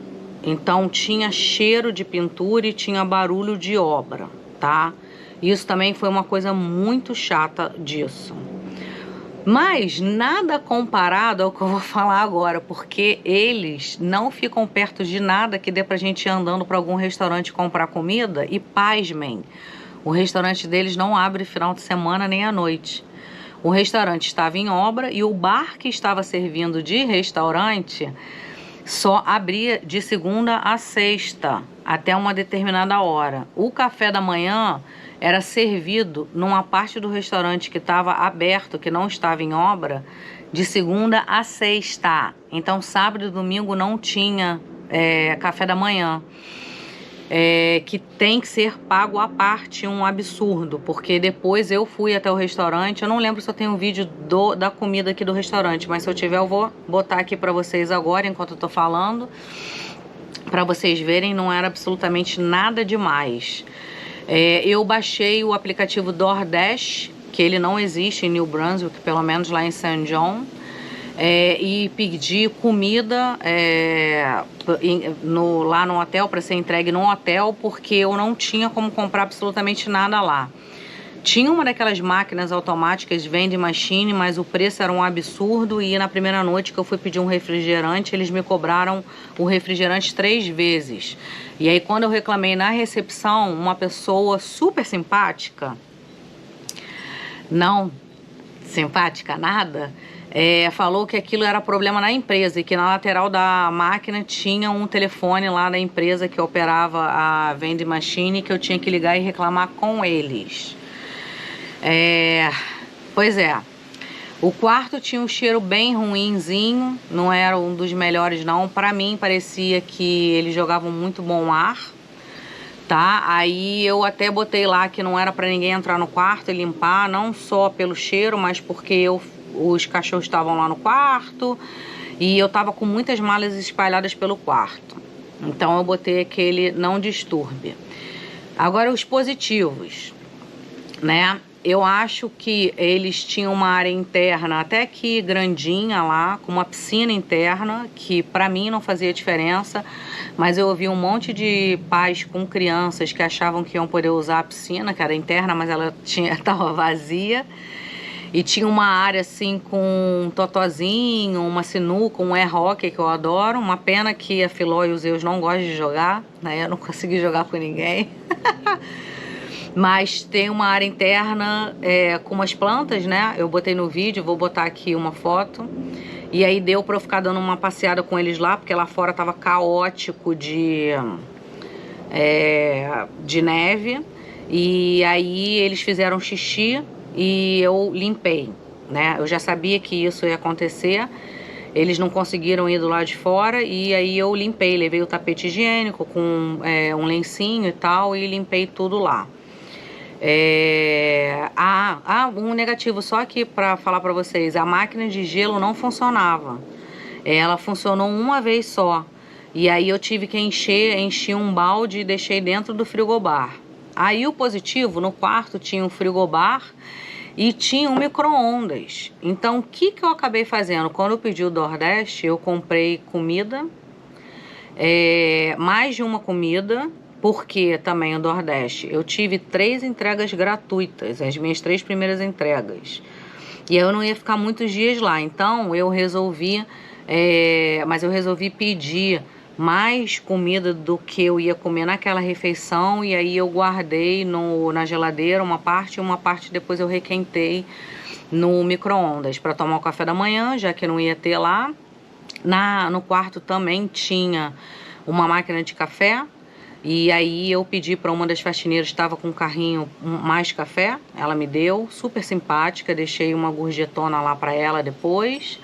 então tinha cheiro de pintura e tinha barulho de obra, tá? Isso também foi uma coisa muito chata disso. Mas nada comparado ao que eu vou falar agora, porque eles não ficam perto de nada que dê pra gente ir andando para algum restaurante comprar comida. E pasmem, o restaurante deles não abre final de semana nem à noite. O restaurante estava em obra e o bar que estava servindo de restaurante só abria de segunda a sexta, até uma determinada hora. O café da manhã era servido numa parte do restaurante que estava aberto, que não estava em obra, de segunda a sexta. Então, sábado e domingo não tinha café da manhã. Que tem que ser pago à parte, um absurdo, porque depois eu fui até o restaurante, eu não lembro se eu tenho um vídeo da comida aqui do restaurante, mas se eu tiver eu vou botar aqui pra vocês agora, enquanto eu tô falando, pra vocês verem, não era absolutamente nada demais. Eu baixei o aplicativo DoorDash, que ele não existe em New Brunswick, pelo menos lá em St. John, e pedi comida lá no hotel, para ser entregue no hotel, porque eu não tinha como comprar absolutamente nada lá. Tinha uma daquelas máquinas automáticas, vending machine, mas o preço era um absurdo, e na primeira noite que eu fui pedir um refrigerante, eles me cobraram o refrigerante 3 vezes. E aí, quando eu reclamei na recepção, uma pessoa super simpática, não simpática nada, falou que aquilo era problema na empresa e que na lateral da máquina tinha um telefone lá da empresa que operava a vending machine, que eu tinha que ligar e reclamar com eles. Pois é, o quarto tinha um cheiro bem ruinzinho, não era um dos melhores não. Pra mim parecia que eles jogavam muito bom ar, tá? Aí eu até botei lá que não era pra ninguém entrar no quarto e limpar, não só pelo cheiro, mas porque os cachorros estavam lá no quarto e eu tava com muitas malas espalhadas pelo quarto. Então eu botei aquele não disturbe. Agora os positivos, né? Eu acho que eles tinham uma área interna até que grandinha lá, com uma piscina interna, que pra mim não fazia diferença, mas eu ouvi um monte de pais com crianças que achavam que iam poder usar a piscina, que era interna, mas ela estava vazia. E tinha uma área assim com um totozinho, uma sinuca, um air hockey que eu adoro. Uma pena que a Filó e os Zeus não gostam de jogar, né? Eu não consegui jogar com ninguém. Mas tem uma área interna com umas plantas, né? Eu botei no vídeo, vou botar aqui uma foto. E aí deu pra eu ficar dando uma passeada com eles lá, porque lá fora tava caótico de de neve. E aí eles fizeram xixi e eu limpei, né? Eu já sabia que isso ia acontecer. Eles não conseguiram ir do lado de fora e aí eu limpei, levei o tapete higiênico com um lencinho e tal e limpei tudo lá. Um negativo só aqui para falar para vocês, a máquina de gelo não funcionava. Ela funcionou uma vez só. E aí eu tive que enchi um balde e deixei dentro do frigobar. Aí o positivo, no quarto tinha um frigobar e tinha um micro-ondas. Então, o que eu acabei fazendo? Quando eu pedi o Nordeste, eu comprei comida, mais de uma comida, porque também o Nordeste, eu tive 3 entregas gratuitas, as minhas 3 primeiras entregas. E eu não ia ficar muitos dias lá, então eu resolvi, mas eu resolvi pedir mais comida do que eu ia comer naquela refeição, e aí eu guardei na geladeira uma parte, e uma parte depois eu requentei no micro-ondas para tomar o café da manhã, já que não ia ter lá. No quarto também tinha uma máquina de café, e aí eu pedi para uma das faxineiras, estava com um carrinho mais café, ela me deu, super simpática, deixei uma gorjetona lá para ela depois.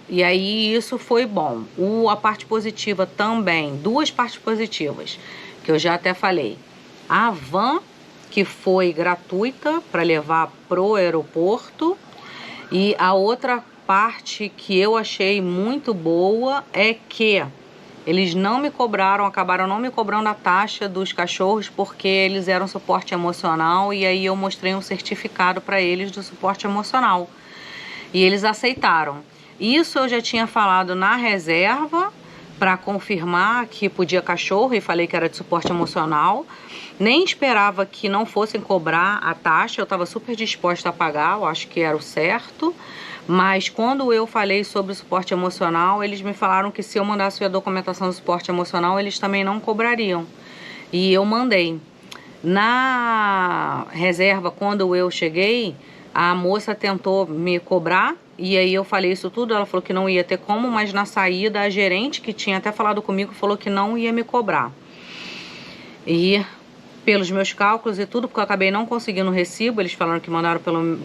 E aí isso foi bom. A parte positiva também, 2 partes positivas, que eu já até falei. A van, que foi gratuita para levar pro aeroporto, e a outra parte que eu achei muito boa é que eles não me cobraram, acabaram não me cobrando a taxa dos cachorros, porque eles eram suporte emocional, e aí eu mostrei um certificado para eles do suporte emocional. E eles aceitaram. Isso eu já tinha falado na reserva para confirmar que podia cachorro e falei que era de suporte emocional. Nem esperava que não fossem cobrar a taxa, eu estava super disposta a pagar, eu acho que era o certo. Mas quando eu falei sobre o suporte emocional, eles me falaram que se eu mandasse a documentação do suporte emocional, eles também não cobrariam. E eu mandei. Na reserva, quando eu cheguei, a moça tentou me cobrar, e aí eu falei isso tudo, ela falou que não ia ter como, mas na saída a gerente, que tinha até falado comigo, falou que não ia me cobrar. E pelos meus cálculos e tudo, porque eu acabei não conseguindo o recibo, eles falaram que mandaram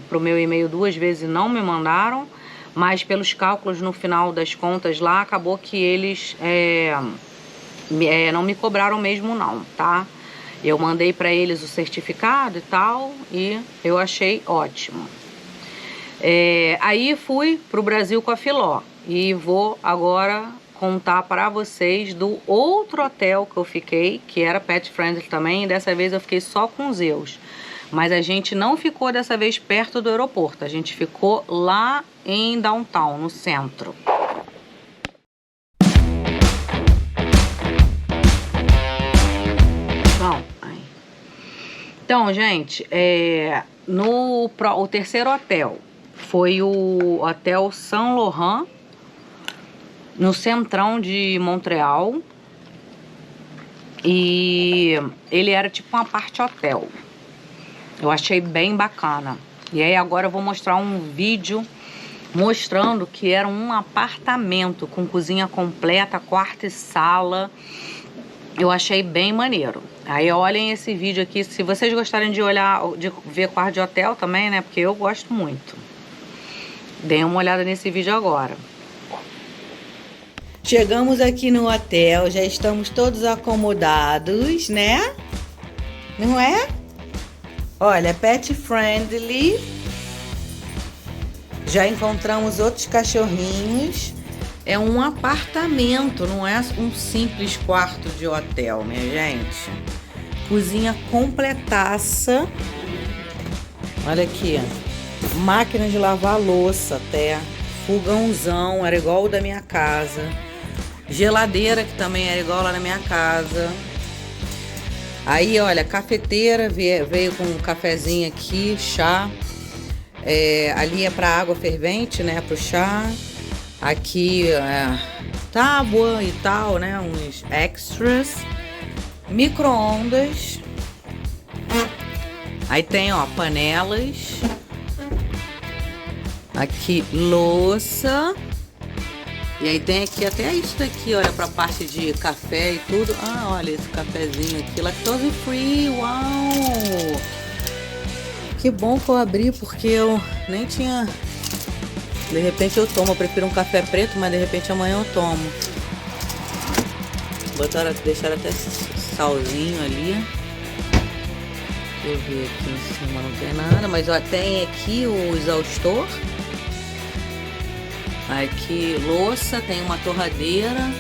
pro meu e-mail 2 vezes e não me mandaram, mas pelos cálculos no final das contas lá, acabou que eles não me cobraram mesmo não, tá? Eu mandei para eles o certificado e tal, e eu achei ótimo. Aí fui para o Brasil com a Filó, e vou agora contar para vocês do outro hotel que eu fiquei, que era pet friendly também, e dessa vez eu fiquei só com os Zeus. Mas a gente não ficou dessa vez perto do aeroporto, a gente ficou lá em downtown, no centro. Então, gente, o terceiro hotel foi o Hotel Saint Laurent, no centrão de Montreal. E ele era tipo uma parte hotel. Eu achei bem bacana. E aí agora eu vou mostrar um vídeo mostrando que era um apartamento com cozinha completa, quarto e sala. Eu achei bem maneiro. Aí olhem esse vídeo aqui, se vocês gostarem de ver quarto de hotel também, né? Porque eu gosto muito. Deem uma olhada nesse vídeo agora. Chegamos aqui no hotel, já estamos todos acomodados, né? Não é? Olha, pet friendly. Já encontramos outros cachorrinhos. É um apartamento, não é um simples quarto de hotel, minha gente. Cozinha completaça. Olha aqui, máquina de lavar louça até. Fogãozão, era igual o da minha casa. Geladeira, que também era igual lá na minha casa. Aí, olha, cafeteira, veio com um cafezinho aqui, chá. Ali é para água fervente, né, pro chá. Aqui, tábua e tal, né, uns extras. Micro-ondas. Aí tem, ó, panelas. Aqui, louça. E aí tem aqui até isso daqui, olha, pra parte de café e tudo. Ah, olha esse cafezinho aqui, lactose free, uau! Que bom que eu abri, porque eu nem tinha... De repente eu tomo, eu prefiro um café preto, mas de repente amanhã eu tomo. Deixaram até salzinho ali. Deixa eu ver aqui em cima, não tem nada, mas ó, tem aqui o exaustor. Aqui louça, tem uma torradeira.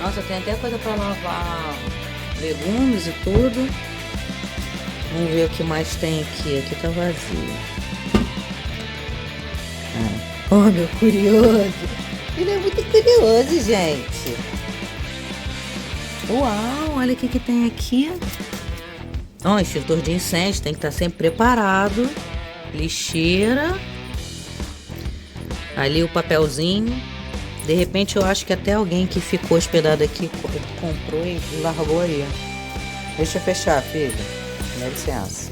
Nossa, tem até coisa para lavar legumes e tudo. Vamos ver o que mais tem aqui. Aqui tá vazio. Oh, meu curioso. Ele é muito curioso, gente. Uau, olha o que tem aqui. Ó, extintor de incêndio, tem que estar sempre preparado. Lixeira. Ali o papelzinho. De repente eu acho que até alguém que ficou hospedado aqui comprou e largou aí. Deixa eu fechar, filho. Dá licença.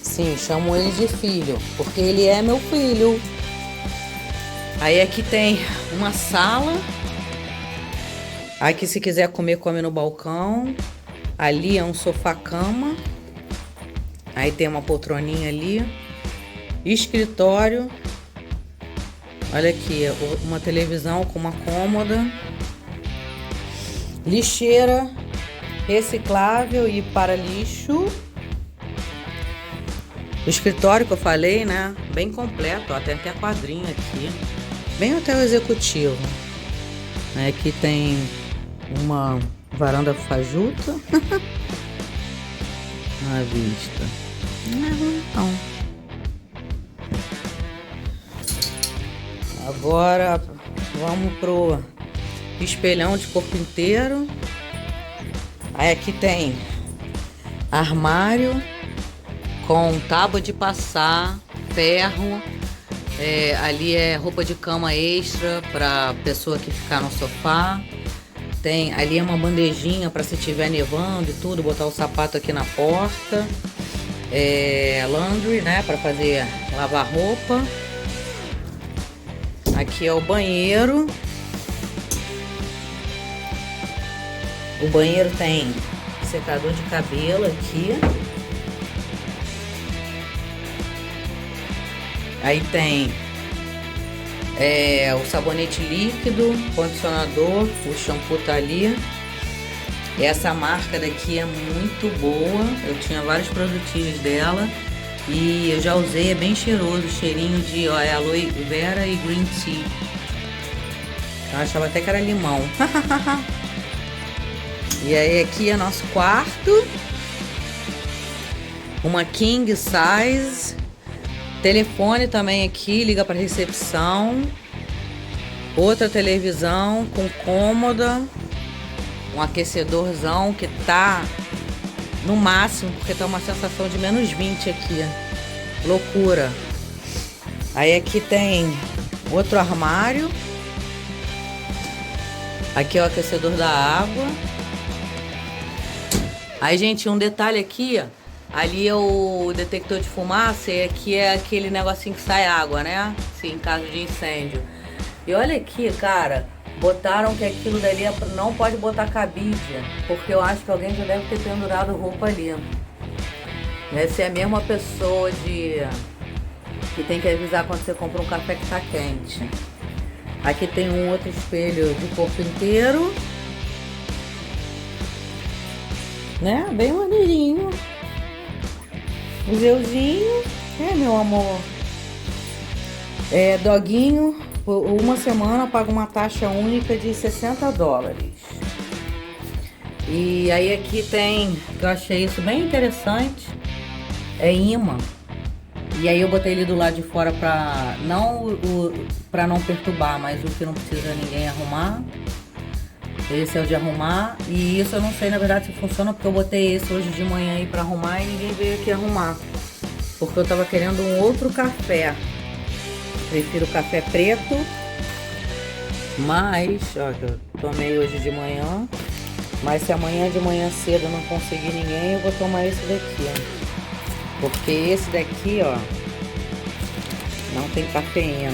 Sim, chamo ele de filho, porque ele é meu filho. Aí aqui tem uma sala. Aqui se quiser comer, come no balcão. Ali é um sofá-cama. Aí tem uma poltroninha ali. Escritório. Olha aqui, uma televisão com uma cômoda. Lixeira reciclável e para lixo. O escritório que eu falei, né? Bem completo, ó, tem até quadrinho aqui. Bem hotel executivo. Aqui tem uma varanda fajuta. À vista. Não é ruim, não. Agora vamos pro espelhão de corpo inteiro. Aí aqui tem armário com tábua de passar, ferro. Ali é roupa de cama extra para pessoa que ficar no sofá. Tem ali é uma bandejinha para se tiver nevando e tudo, botar o sapato aqui na porta. Laundry, né, para fazer lavar roupa. Aqui é o banheiro. O banheiro tem secador de cabelo aqui. Aí tem o sabonete líquido, condicionador, o shampoo tá ali. Essa marca daqui é muito boa. Eu tinha vários produtinhos dela e eu já usei, é bem cheiroso, cheirinho de aloe vera e green tea. Eu achava até que era limão. E aí aqui é nosso quarto. Uma king size. Telefone também aqui, liga para recepção. Outra televisão com cômoda. Um aquecedorzão que tá no máximo, porque tá uma sensação de menos 20 aqui. Loucura. Aí aqui tem outro armário. Aqui é o aquecedor da água. Aí, gente, um detalhe aqui, ó. Ali é o detector de fumaça e aqui é aquele negocinho que sai água, né? Assim, em caso de incêndio. E olha aqui, cara, botaram que aquilo dali não pode botar cabide, porque eu acho que alguém já deve ter pendurado roupa ali. Deve ser a mesma pessoa que tem que avisar quando você compra um café que tá quente. Aqui tem um outro espelho de corpo inteiro. Né? Bem maneirinho. Museuzinho, meu amor. Doguinho, por uma semana paga uma taxa única de $60. E aí aqui tem, que eu achei isso bem interessante, imã. E aí eu botei ele do lado de fora pra não perturbar, mas o que não precisa ninguém arrumar. Esse é o de arrumar. E isso eu não sei na verdade se funciona, porque eu botei esse hoje de manhã aí pra arrumar e ninguém veio aqui arrumar. Porque eu tava querendo um outro café. Prefiro café preto. Mas, ó, que eu tomei hoje de manhã. Mas se amanhã de manhã cedo eu não conseguir ninguém, eu vou tomar esse daqui, ó. Porque esse daqui, ó, não tem cafeína.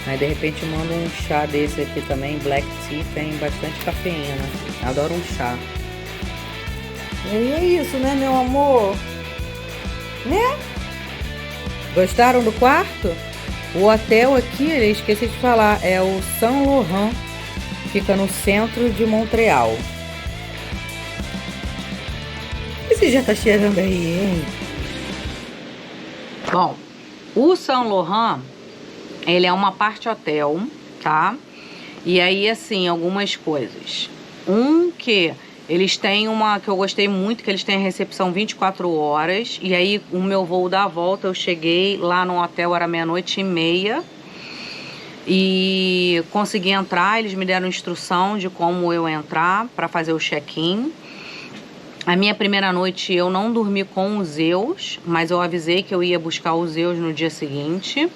Aí de repente manda um chá desse aqui também, black tea, tem bastante cafeína. Adoro um chá. E é isso, né, meu amor? Né? Gostaram do quarto? O hotel aqui, eu esqueci de falar, é o Saint Laurent, fica no centro de Montreal. Esse já tá cheirando aí, hein? Bom, o Saint Laurent, ele é uma parte hotel, tá? E aí, assim, algumas coisas. Que eles têm uma, que eu gostei muito, que eles têm a recepção 24 horas. E aí, o meu voo da volta, eu cheguei lá no hotel, era 00:30. E consegui entrar, eles me deram instrução de como eu entrar para fazer o check-in. A minha primeira noite eu não dormi com os Zeus, mas eu avisei que eu ia buscar os Zeus no dia seguinte.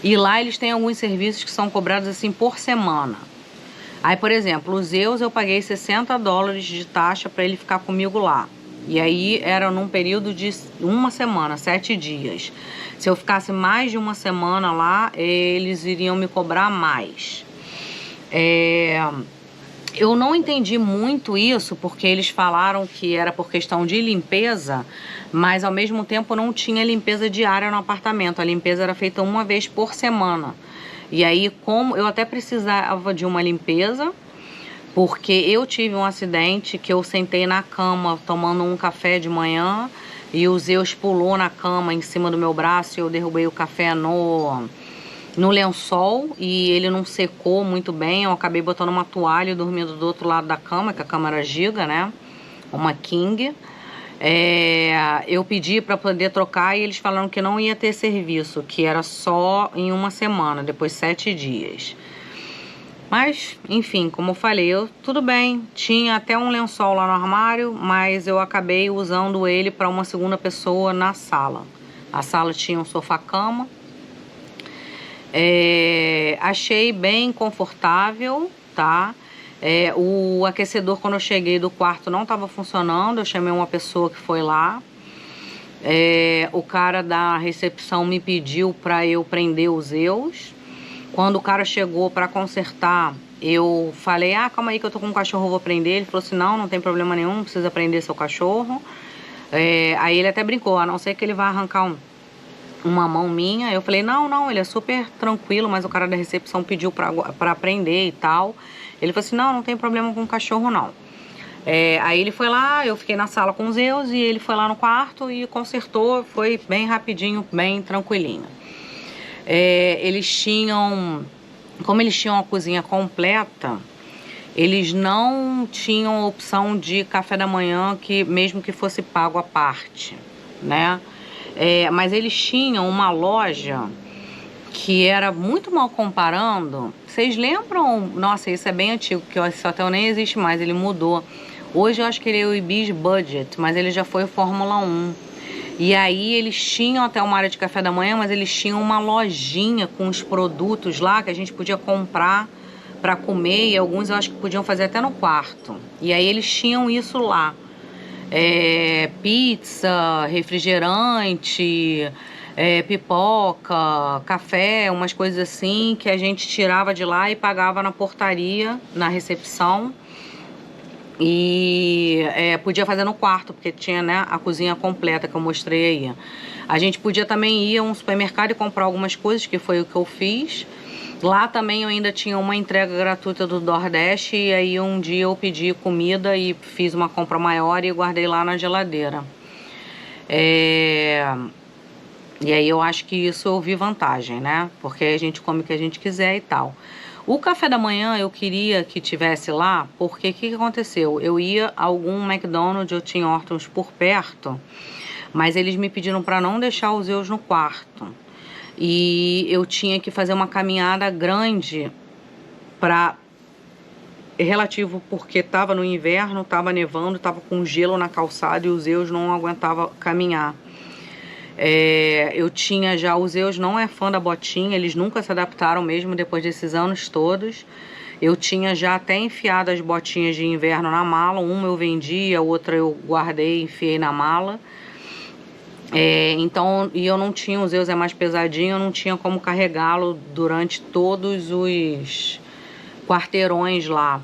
E lá eles têm alguns serviços que são cobrados assim por semana. Aí, por exemplo, os Zeus eu paguei $60 de taxa para ele ficar comigo lá. E aí era num período de uma semana, 7 dias. Se eu ficasse mais de uma semana lá, eles iriam me cobrar mais. Eu não entendi muito isso, porque eles falaram que era por questão de limpeza, mas ao mesmo tempo não tinha limpeza diária no apartamento. A limpeza era feita uma vez por semana. E aí, como eu até precisava de uma limpeza, porque eu tive um acidente que eu sentei na cama tomando um café de manhã e o Zeus pulou na cama em cima do meu braço e eu derrubei o café no lençol e ele não secou muito bem. Eu acabei botando uma toalha e dormindo do outro lado da cama, que a cama era giga, né? Uma king. Eu pedi para poder trocar e eles falaram que não ia ter serviço, que era só em uma semana, depois 7 dias. Mas, enfim, como eu falei, tudo bem, tinha até um lençol lá no armário, mas eu acabei usando ele para uma segunda pessoa na sala. A sala tinha um sofá-cama. Achei bem confortável, tá? O aquecedor, quando eu cheguei do quarto, não estava funcionando. Eu chamei uma pessoa que foi lá. O cara da recepção me pediu para eu prender os Zeus. Quando o cara chegou para consertar, eu falei, calma aí que eu tô com um cachorro, eu vou prender. Ele falou assim, não tem problema nenhum, não precisa prender seu cachorro. Aí ele até brincou, a não ser que ele vai arrancar uma mão minha. Eu falei, não, ele é super tranquilo, mas o cara da recepção pediu pra prender e tal. Ele falou assim, não tem problema com o cachorro, não. Aí ele foi lá, eu fiquei na sala com os Zeus e ele foi lá no quarto e consertou, foi bem rapidinho, bem tranquilinho. Como eles tinham a cozinha completa, eles não tinham opção de café da manhã, que mesmo que fosse pago à parte, né? Mas eles tinham uma loja que era muito mal comparando. Vocês lembram? Nossa, isso é bem antigo, porque esse hotel nem existe mais, ele mudou. Hoje eu acho que ele é o Ibis Budget, mas ele já foi o Fórmula 1. E aí eles tinham até uma área de café da manhã, mas eles tinham uma lojinha com os produtos lá que a gente podia comprar para comer, e alguns eu acho que podiam fazer até no quarto. E aí eles tinham isso lá. Pizza, refrigerante, pipoca, café, umas coisas assim que a gente tirava de lá e pagava na portaria, na recepção. E podia fazer no quarto, porque tinha, né, a cozinha completa que eu mostrei aí. A gente podia também ir a um supermercado e comprar algumas coisas, que foi o que eu fiz. Lá também eu ainda tinha uma entrega gratuita do Nordeste, e aí um dia eu pedi comida e fiz uma compra maior e guardei lá na geladeira. E aí eu acho que isso eu vi vantagem, né? Porque a gente come o que a gente quiser e tal. O café da manhã eu queria que tivesse lá, porque o que aconteceu? Eu ia a algum McDonald's, eu tinha Hortons por perto, mas eles me pediram para não deixar os Zeus no quarto. E eu tinha que fazer uma caminhada grande relativo, porque estava no inverno, estava nevando, estava com gelo na calçada e os Zeus não aguentavam caminhar. Eu tinha já, os Zeus não é fã da botinha, eles nunca se adaptaram mesmo depois desses anos todos. Eu tinha já até enfiado as botinhas de inverno na mala, uma eu vendi, a outra eu guardei e enfiei na mala. Então, e eu não tinha, o Zeus é mais pesadinho, eu não tinha como carregá-lo durante todos os quarteirões lá.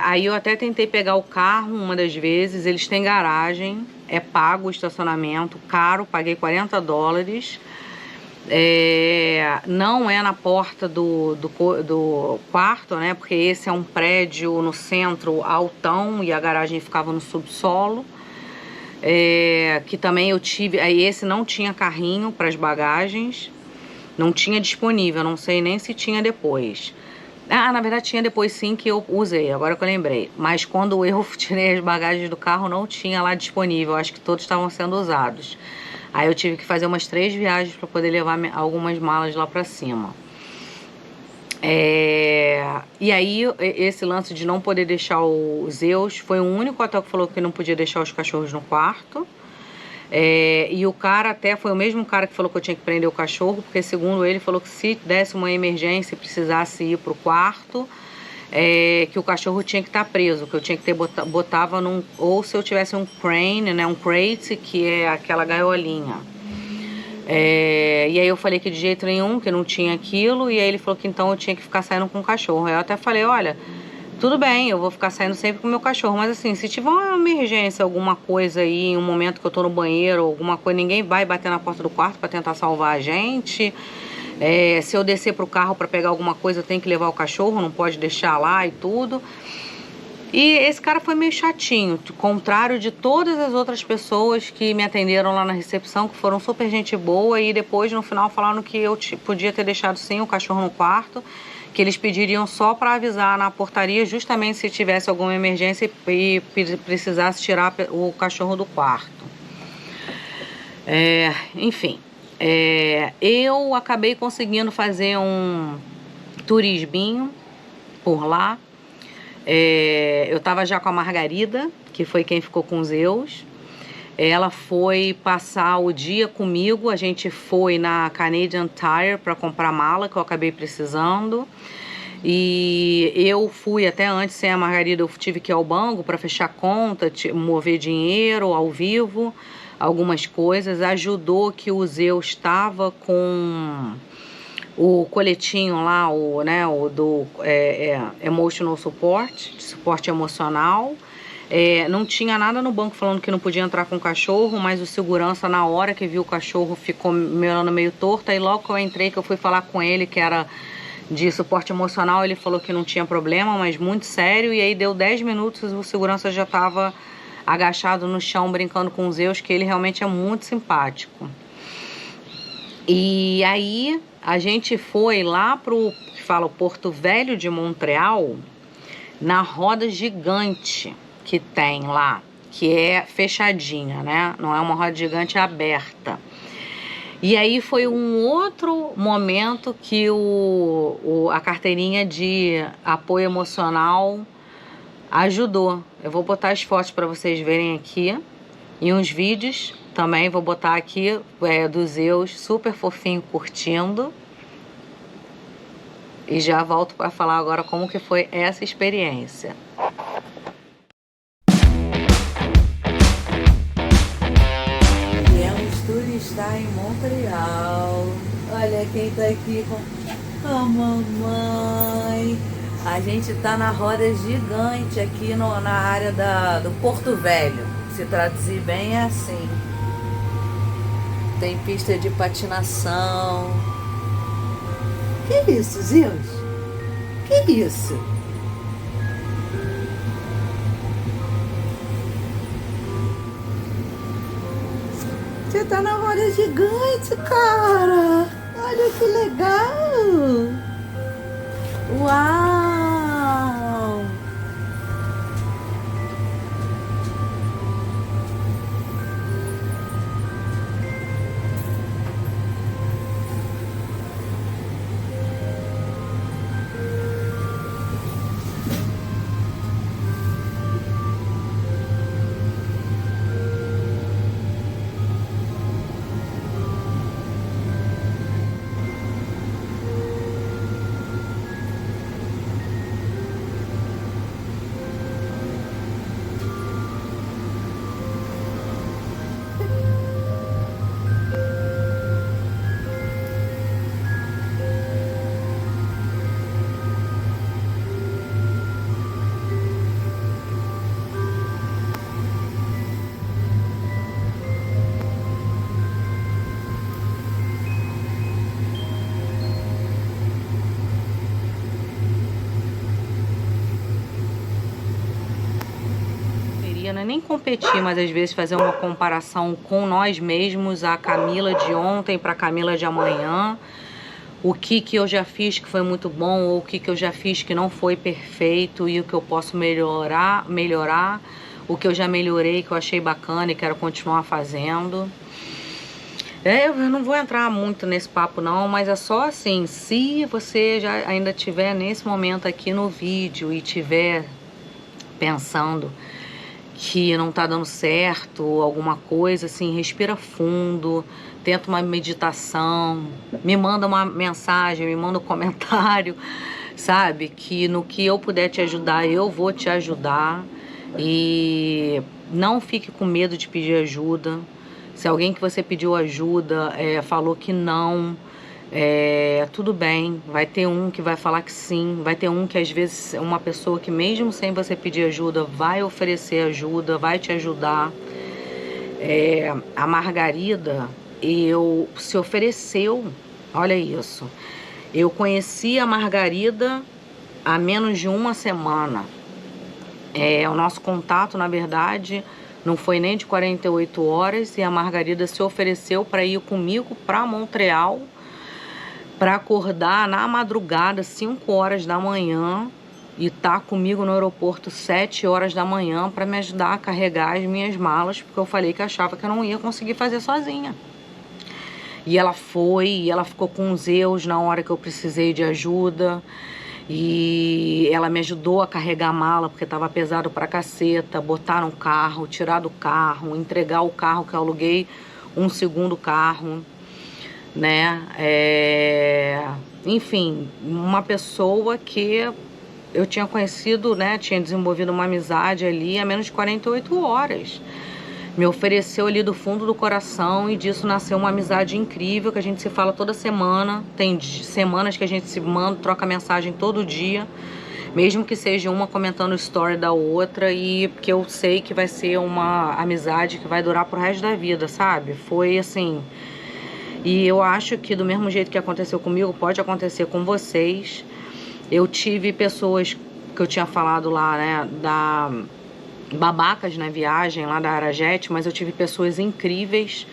Aí eu até tentei pegar o carro uma das vezes, eles têm garagem, é pago o estacionamento, caro, paguei $40. Não é na porta do quarto, né? Porque esse é um prédio no centro altão e a garagem ficava no subsolo. Que também eu tive. Aí esse não tinha carrinho para as bagagens, não tinha disponível, não sei nem se tinha depois. Na verdade tinha depois sim, que eu usei, agora que eu lembrei. Mas quando eu tirei as bagagens do carro, não tinha lá disponível, acho que todos estavam sendo usados. Aí eu tive que fazer umas 3 viagens para poder levar algumas malas lá para cima. E aí esse lance de não poder deixar o Zeus, foi o único hotel que falou que não podia deixar os cachorros no quarto. E o cara até foi o mesmo cara que falou que eu tinha que prender o cachorro, porque segundo ele falou que se desse uma emergência e precisasse ir pro quarto, que o cachorro tinha que estar preso, que eu tinha que ter botava num, ou se eu tivesse um crane, né, um crate, que é aquela gaiolinha. E aí eu falei que de jeito nenhum, que não tinha aquilo, e aí ele falou que então eu tinha que ficar saindo com o cachorro. Aí eu até falei, olha, tudo bem, eu vou ficar saindo sempre com o meu cachorro, mas assim, se tiver uma emergência, alguma coisa aí, em um momento que eu tô no banheiro, alguma coisa, ninguém vai bater na porta do quarto para tentar salvar a gente. Se eu descer pro carro para pegar alguma coisa, eu tenho que levar o cachorro, não pode deixar lá e tudo. E esse cara foi meio chatinho, contrário de todas as outras pessoas que me atenderam lá na recepção, que foram super gente boa, e depois no final falaram que eu podia ter deixado sim o cachorro no quarto, que eles pediriam só para avisar na portaria, justamente se tivesse alguma emergência e precisasse tirar o cachorro do quarto. Enfim, eu acabei conseguindo fazer um turisminho por lá. Eu estava já com a Margarida, que foi quem ficou com os Zeus. Ela foi passar o dia comigo, a gente foi na Canadian Tire para comprar mala, que eu acabei precisando. E eu fui até antes, sem a Margarida, eu tive que ir ao banco para fechar conta, mover dinheiro ao vivo, algumas coisas. Ajudou que o Zeus estava com o coletinho lá, o do Emotional Support, de suporte emocional. Não tinha nada no banco falando que não podia entrar com o cachorro, mas o segurança, na hora que viu o cachorro, ficou me olhando meio torto. Aí logo que eu entrei, que eu fui falar com ele, que era de suporte emocional, ele falou que não tinha problema, mas muito sério. E aí deu 10 minutos, o segurança já estava agachado no chão, brincando com o Zeus, que ele realmente é muito simpático. E aí a gente foi lá pro, que fala, o Porto Velho de Montreal, na roda gigante que tem lá, que é fechadinha, né? Não é uma roda gigante, é aberta. E aí foi um outro momento que a carteirinha de apoio emocional ajudou. Eu vou botar as fotos para vocês verem aqui e uns vídeos também vou botar aqui do Zeus, super fofinho, curtindo. E já volto para falar agora como que foi essa experiência. Viemos turistar em Montreal. Olha quem tá aqui com a mamãe. A gente tá na roda gigante aqui na área do Porto Velho. Se traduzir bem é assim. Tem pista de patinação. Que isso, Zeus? Que isso? Você tá na roda gigante, cara. Olha que legal. Uau! é nem competir, mas às vezes fazer uma comparação com nós mesmos, a Camila de ontem para a Camila de amanhã. O que eu já fiz que foi muito bom, ou o que eu já fiz que não foi perfeito e o que eu posso melhorar, o que eu já melhorei, que eu achei bacana e quero continuar fazendo. Eu não vou entrar muito nesse papo não, mas é só assim, se você já ainda tiver nesse momento aqui no vídeo e tiver pensando que não tá dando certo, alguma coisa assim, respira fundo, tenta uma meditação, me manda uma mensagem, me manda um comentário, sabe? Que no que eu puder te ajudar, eu vou te ajudar. E não fique com medo de pedir ajuda. Se alguém que você pediu ajuda falou que não, tudo bem, vai ter um que vai falar que sim, vai ter um que às vezes é uma pessoa que mesmo sem você pedir ajuda vai oferecer ajuda, vai te ajudar. A Margarida se ofereceu, olha isso, eu conheci a Margarida há menos de uma semana. O nosso contato, na verdade, não foi nem de 48 horas e a Margarida se ofereceu para ir comigo para Montreal, para acordar na madrugada, 5 horas da manhã, e tá comigo no aeroporto 7 horas da manhã para me ajudar a carregar as minhas malas, porque eu falei que achava que eu não ia conseguir fazer sozinha. E ela foi, e ela ficou com os Zeus na hora que eu precisei de ajuda. E ela me ajudou a carregar a mala, porque estava pesado pra caceta, botar no carro, tirar do carro, entregar o carro que eu aluguei, um segundo carro, né? Enfim, uma pessoa que eu tinha conhecido, né? Tinha desenvolvido uma amizade ali há menos de 48 horas. Me ofereceu ali do fundo do coração e disso nasceu uma amizade incrível, que a gente se fala toda semana. Tem semanas que a gente se manda, troca mensagem todo dia, mesmo que seja uma comentando o story da outra, e porque eu sei que vai ser uma amizade que vai durar pro resto da vida, sabe? Foi assim. E eu acho que do mesmo jeito que aconteceu comigo, pode acontecer com vocês. Eu tive pessoas que eu tinha falado lá, né, babacas na viagem lá da Arajet, mas eu tive pessoas incríveis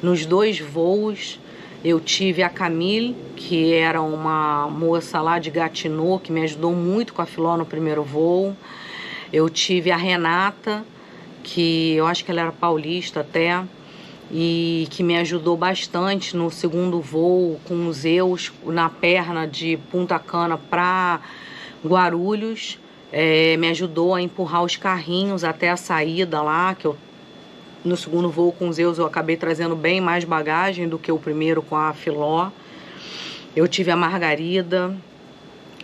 nos 2 voos. Eu tive a Camille, que era uma moça lá de Gatineau, que me ajudou muito com a Filó no primeiro voo. Eu tive a Renata, que eu acho que ela era paulista até, e que me ajudou bastante no segundo voo com os Zeus na perna de Punta Cana para Guarulhos. Me ajudou a empurrar os carrinhos até a saída lá, que eu no segundo voo com os Zeus eu acabei trazendo bem mais bagagem do que o primeiro com a Filó. Eu tive a Margarida,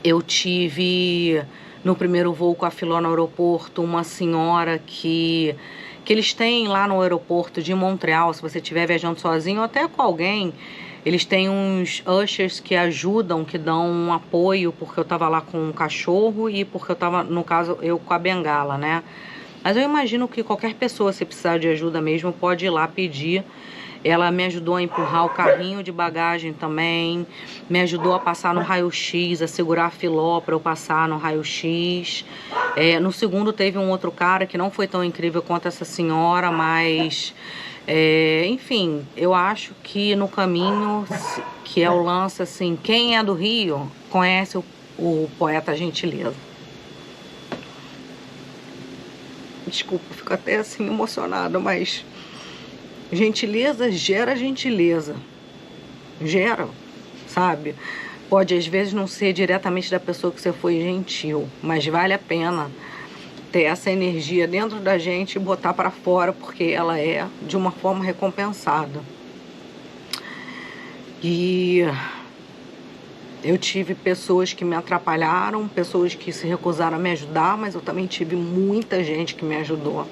eu tive no primeiro voo com a Filó no aeroporto uma senhora que eles têm lá no aeroporto de Montreal, se você estiver viajando sozinho ou até com alguém, eles têm uns ushers que ajudam, que dão um apoio, porque eu tava lá com um cachorro e porque eu tava, no caso, eu com a bengala, né? Mas eu imagino que qualquer pessoa, se precisar de ajuda mesmo, pode ir lá pedir. Ela me ajudou a empurrar o carrinho de bagagem também, me ajudou a passar no raio-x, a segurar a Filó para eu passar no raio-x. No segundo teve um outro cara que não foi tão incrível quanto essa senhora, mas... enfim, eu acho que no caminho, que é o lance assim, quem é do Rio conhece o poeta Gentileza. Desculpa, fico até assim emocionada, mas gentileza gera gentileza. Gera, sabe? Pode às vezes não ser diretamente da pessoa que você foi gentil, mas vale a pena ter essa energia dentro da gente e botar para fora, porque ela é de uma forma recompensada. E eu tive pessoas que me atrapalharam, pessoas que se recusaram a me ajudar, mas eu também tive muita gente que me ajudou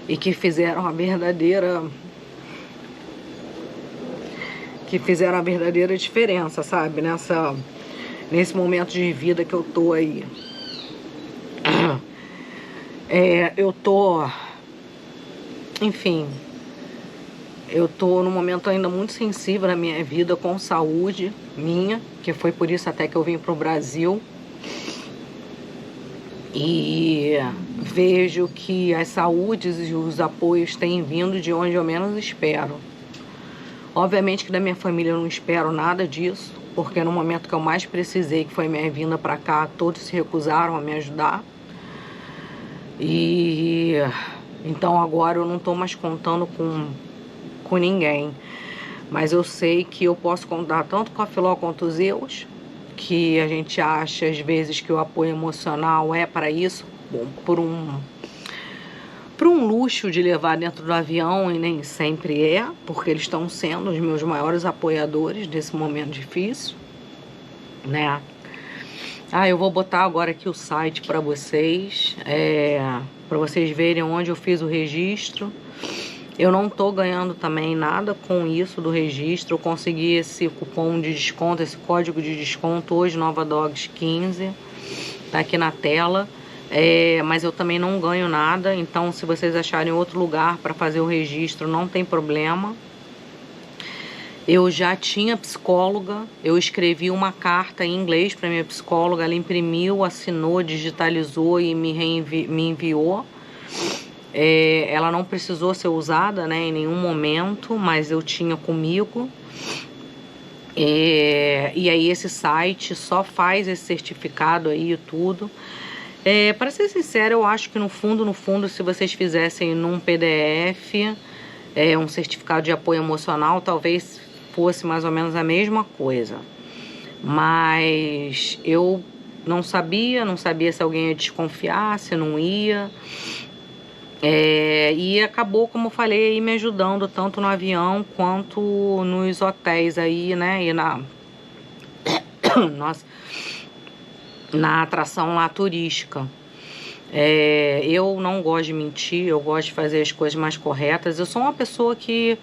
e que fizeram a verdadeira diferença, sabe? Nesse momento de vida que eu tô aí. Enfim, eu tô num momento ainda muito sensível na minha vida com saúde minha, que foi por isso até que eu vim pro Brasil. E vejo que as saúdes e os apoios têm vindo de onde eu menos espero. Obviamente que da minha família eu não espero nada disso, porque no momento que eu mais precisei, que foi minha vinda para cá, todos se recusaram a me ajudar. E então agora eu não estou mais contando com ninguém. Mas eu sei que eu posso contar tanto com a Filó quanto os Zeus, que a gente acha às vezes que o apoio emocional é para isso, bom, por um luxo de levar dentro do avião, e nem sempre é, porque eles estão sendo os meus maiores apoiadores desse momento difícil, né? Eu vou botar agora aqui o site para vocês verem onde eu fiz o registro. Eu não tô ganhando também nada com isso do registro. Eu consegui esse cupom de desconto, esse código de desconto hoje, NovaDogs 15, tá aqui na tela. Mas eu também não ganho nada, então se vocês acharem outro lugar para fazer o registro, não tem problema. Eu já tinha psicóloga, eu escrevi uma carta em inglês para minha psicóloga, ela imprimiu, assinou, digitalizou e me enviou. Ela não precisou ser usada, né, em nenhum momento, mas eu tinha comigo. E aí esse site só faz esse certificado aí e tudo. Para ser sincero, eu acho que no fundo, se vocês fizessem num PDF, um certificado de apoio emocional, talvez fosse mais ou menos a mesma coisa. Mas eu não sabia se alguém ia desconfiar, se não ia. E acabou, como eu falei, aí me ajudando tanto no avião quanto nos hotéis aí, né? E na atração lá turística. Eu não gosto de mentir, eu gosto de fazer as coisas mais corretas. Eu sou uma pessoa que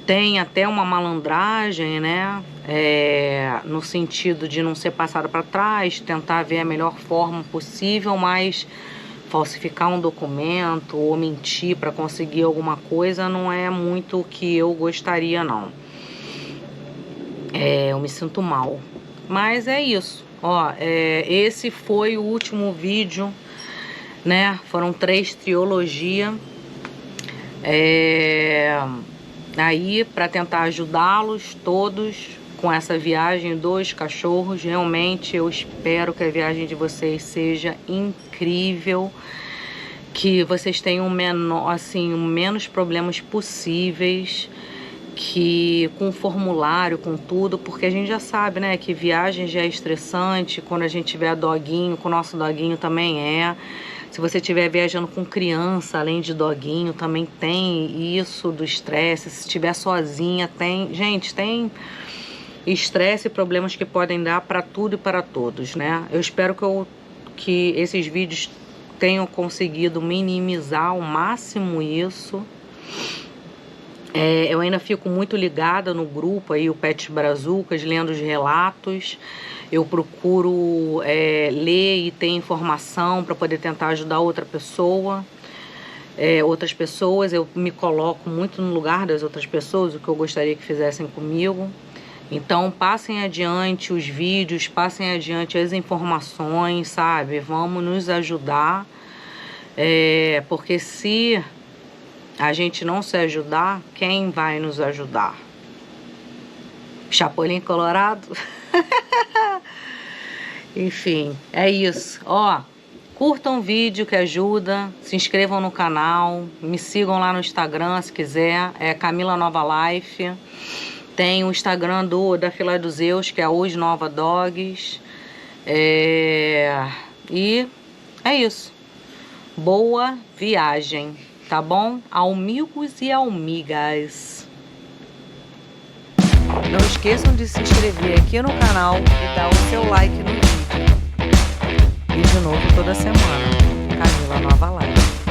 tem até uma malandragem, né? No sentido de não ser passada para trás, tentar ver a melhor forma possível, mas falsificar um documento ou mentir para conseguir alguma coisa não é muito o que eu gostaria, não. Eu me sinto mal. Mas é isso. Esse foi o último vídeo, né? Foram 3 trilogias. Aí, para tentar ajudá-los todos com essa viagem dos cachorros. Realmente eu espero que a viagem de vocês seja incrível, que vocês tenham menos problemas possíveis, que com o formulário, com tudo, porque a gente já sabe, né, que viagem já é estressante. Quando a gente tiver doguinho, com o nosso doguinho também se você estiver viajando com criança, além de doguinho, também tem isso do estresse. Se estiver sozinha, tem estresse e problemas que podem dar para tudo e para todos, né? Eu espero que esses vídeos tenham conseguido minimizar ao máximo isso. Eu ainda fico muito ligada no grupo aí, o Pets Brazucas, lendo os relatos. Eu procuro ler e ter informação para poder tentar ajudar outras pessoas. Eu me coloco muito no lugar das outras pessoas, o que eu gostaria que fizessem comigo. Então passem adiante os vídeos, passem adiante as informações, sabe? Vamos nos ajudar, porque se a gente não se ajudar, quem vai nos ajudar? Chapolin Colorado? Enfim, é isso. Curtam o vídeo que ajuda, se inscrevam no canal, me sigam lá no Instagram se quiser, Camila Nova Life. Tem o Instagram da Filó dos Zeus, que é Os NovaDogs. E é isso. Boa viagem, tá bom? Amigos e amigas. Não esqueçam de se inscrever aqui no canal e dar o seu like no vídeo. E de novo toda semana, Camila Nova Life.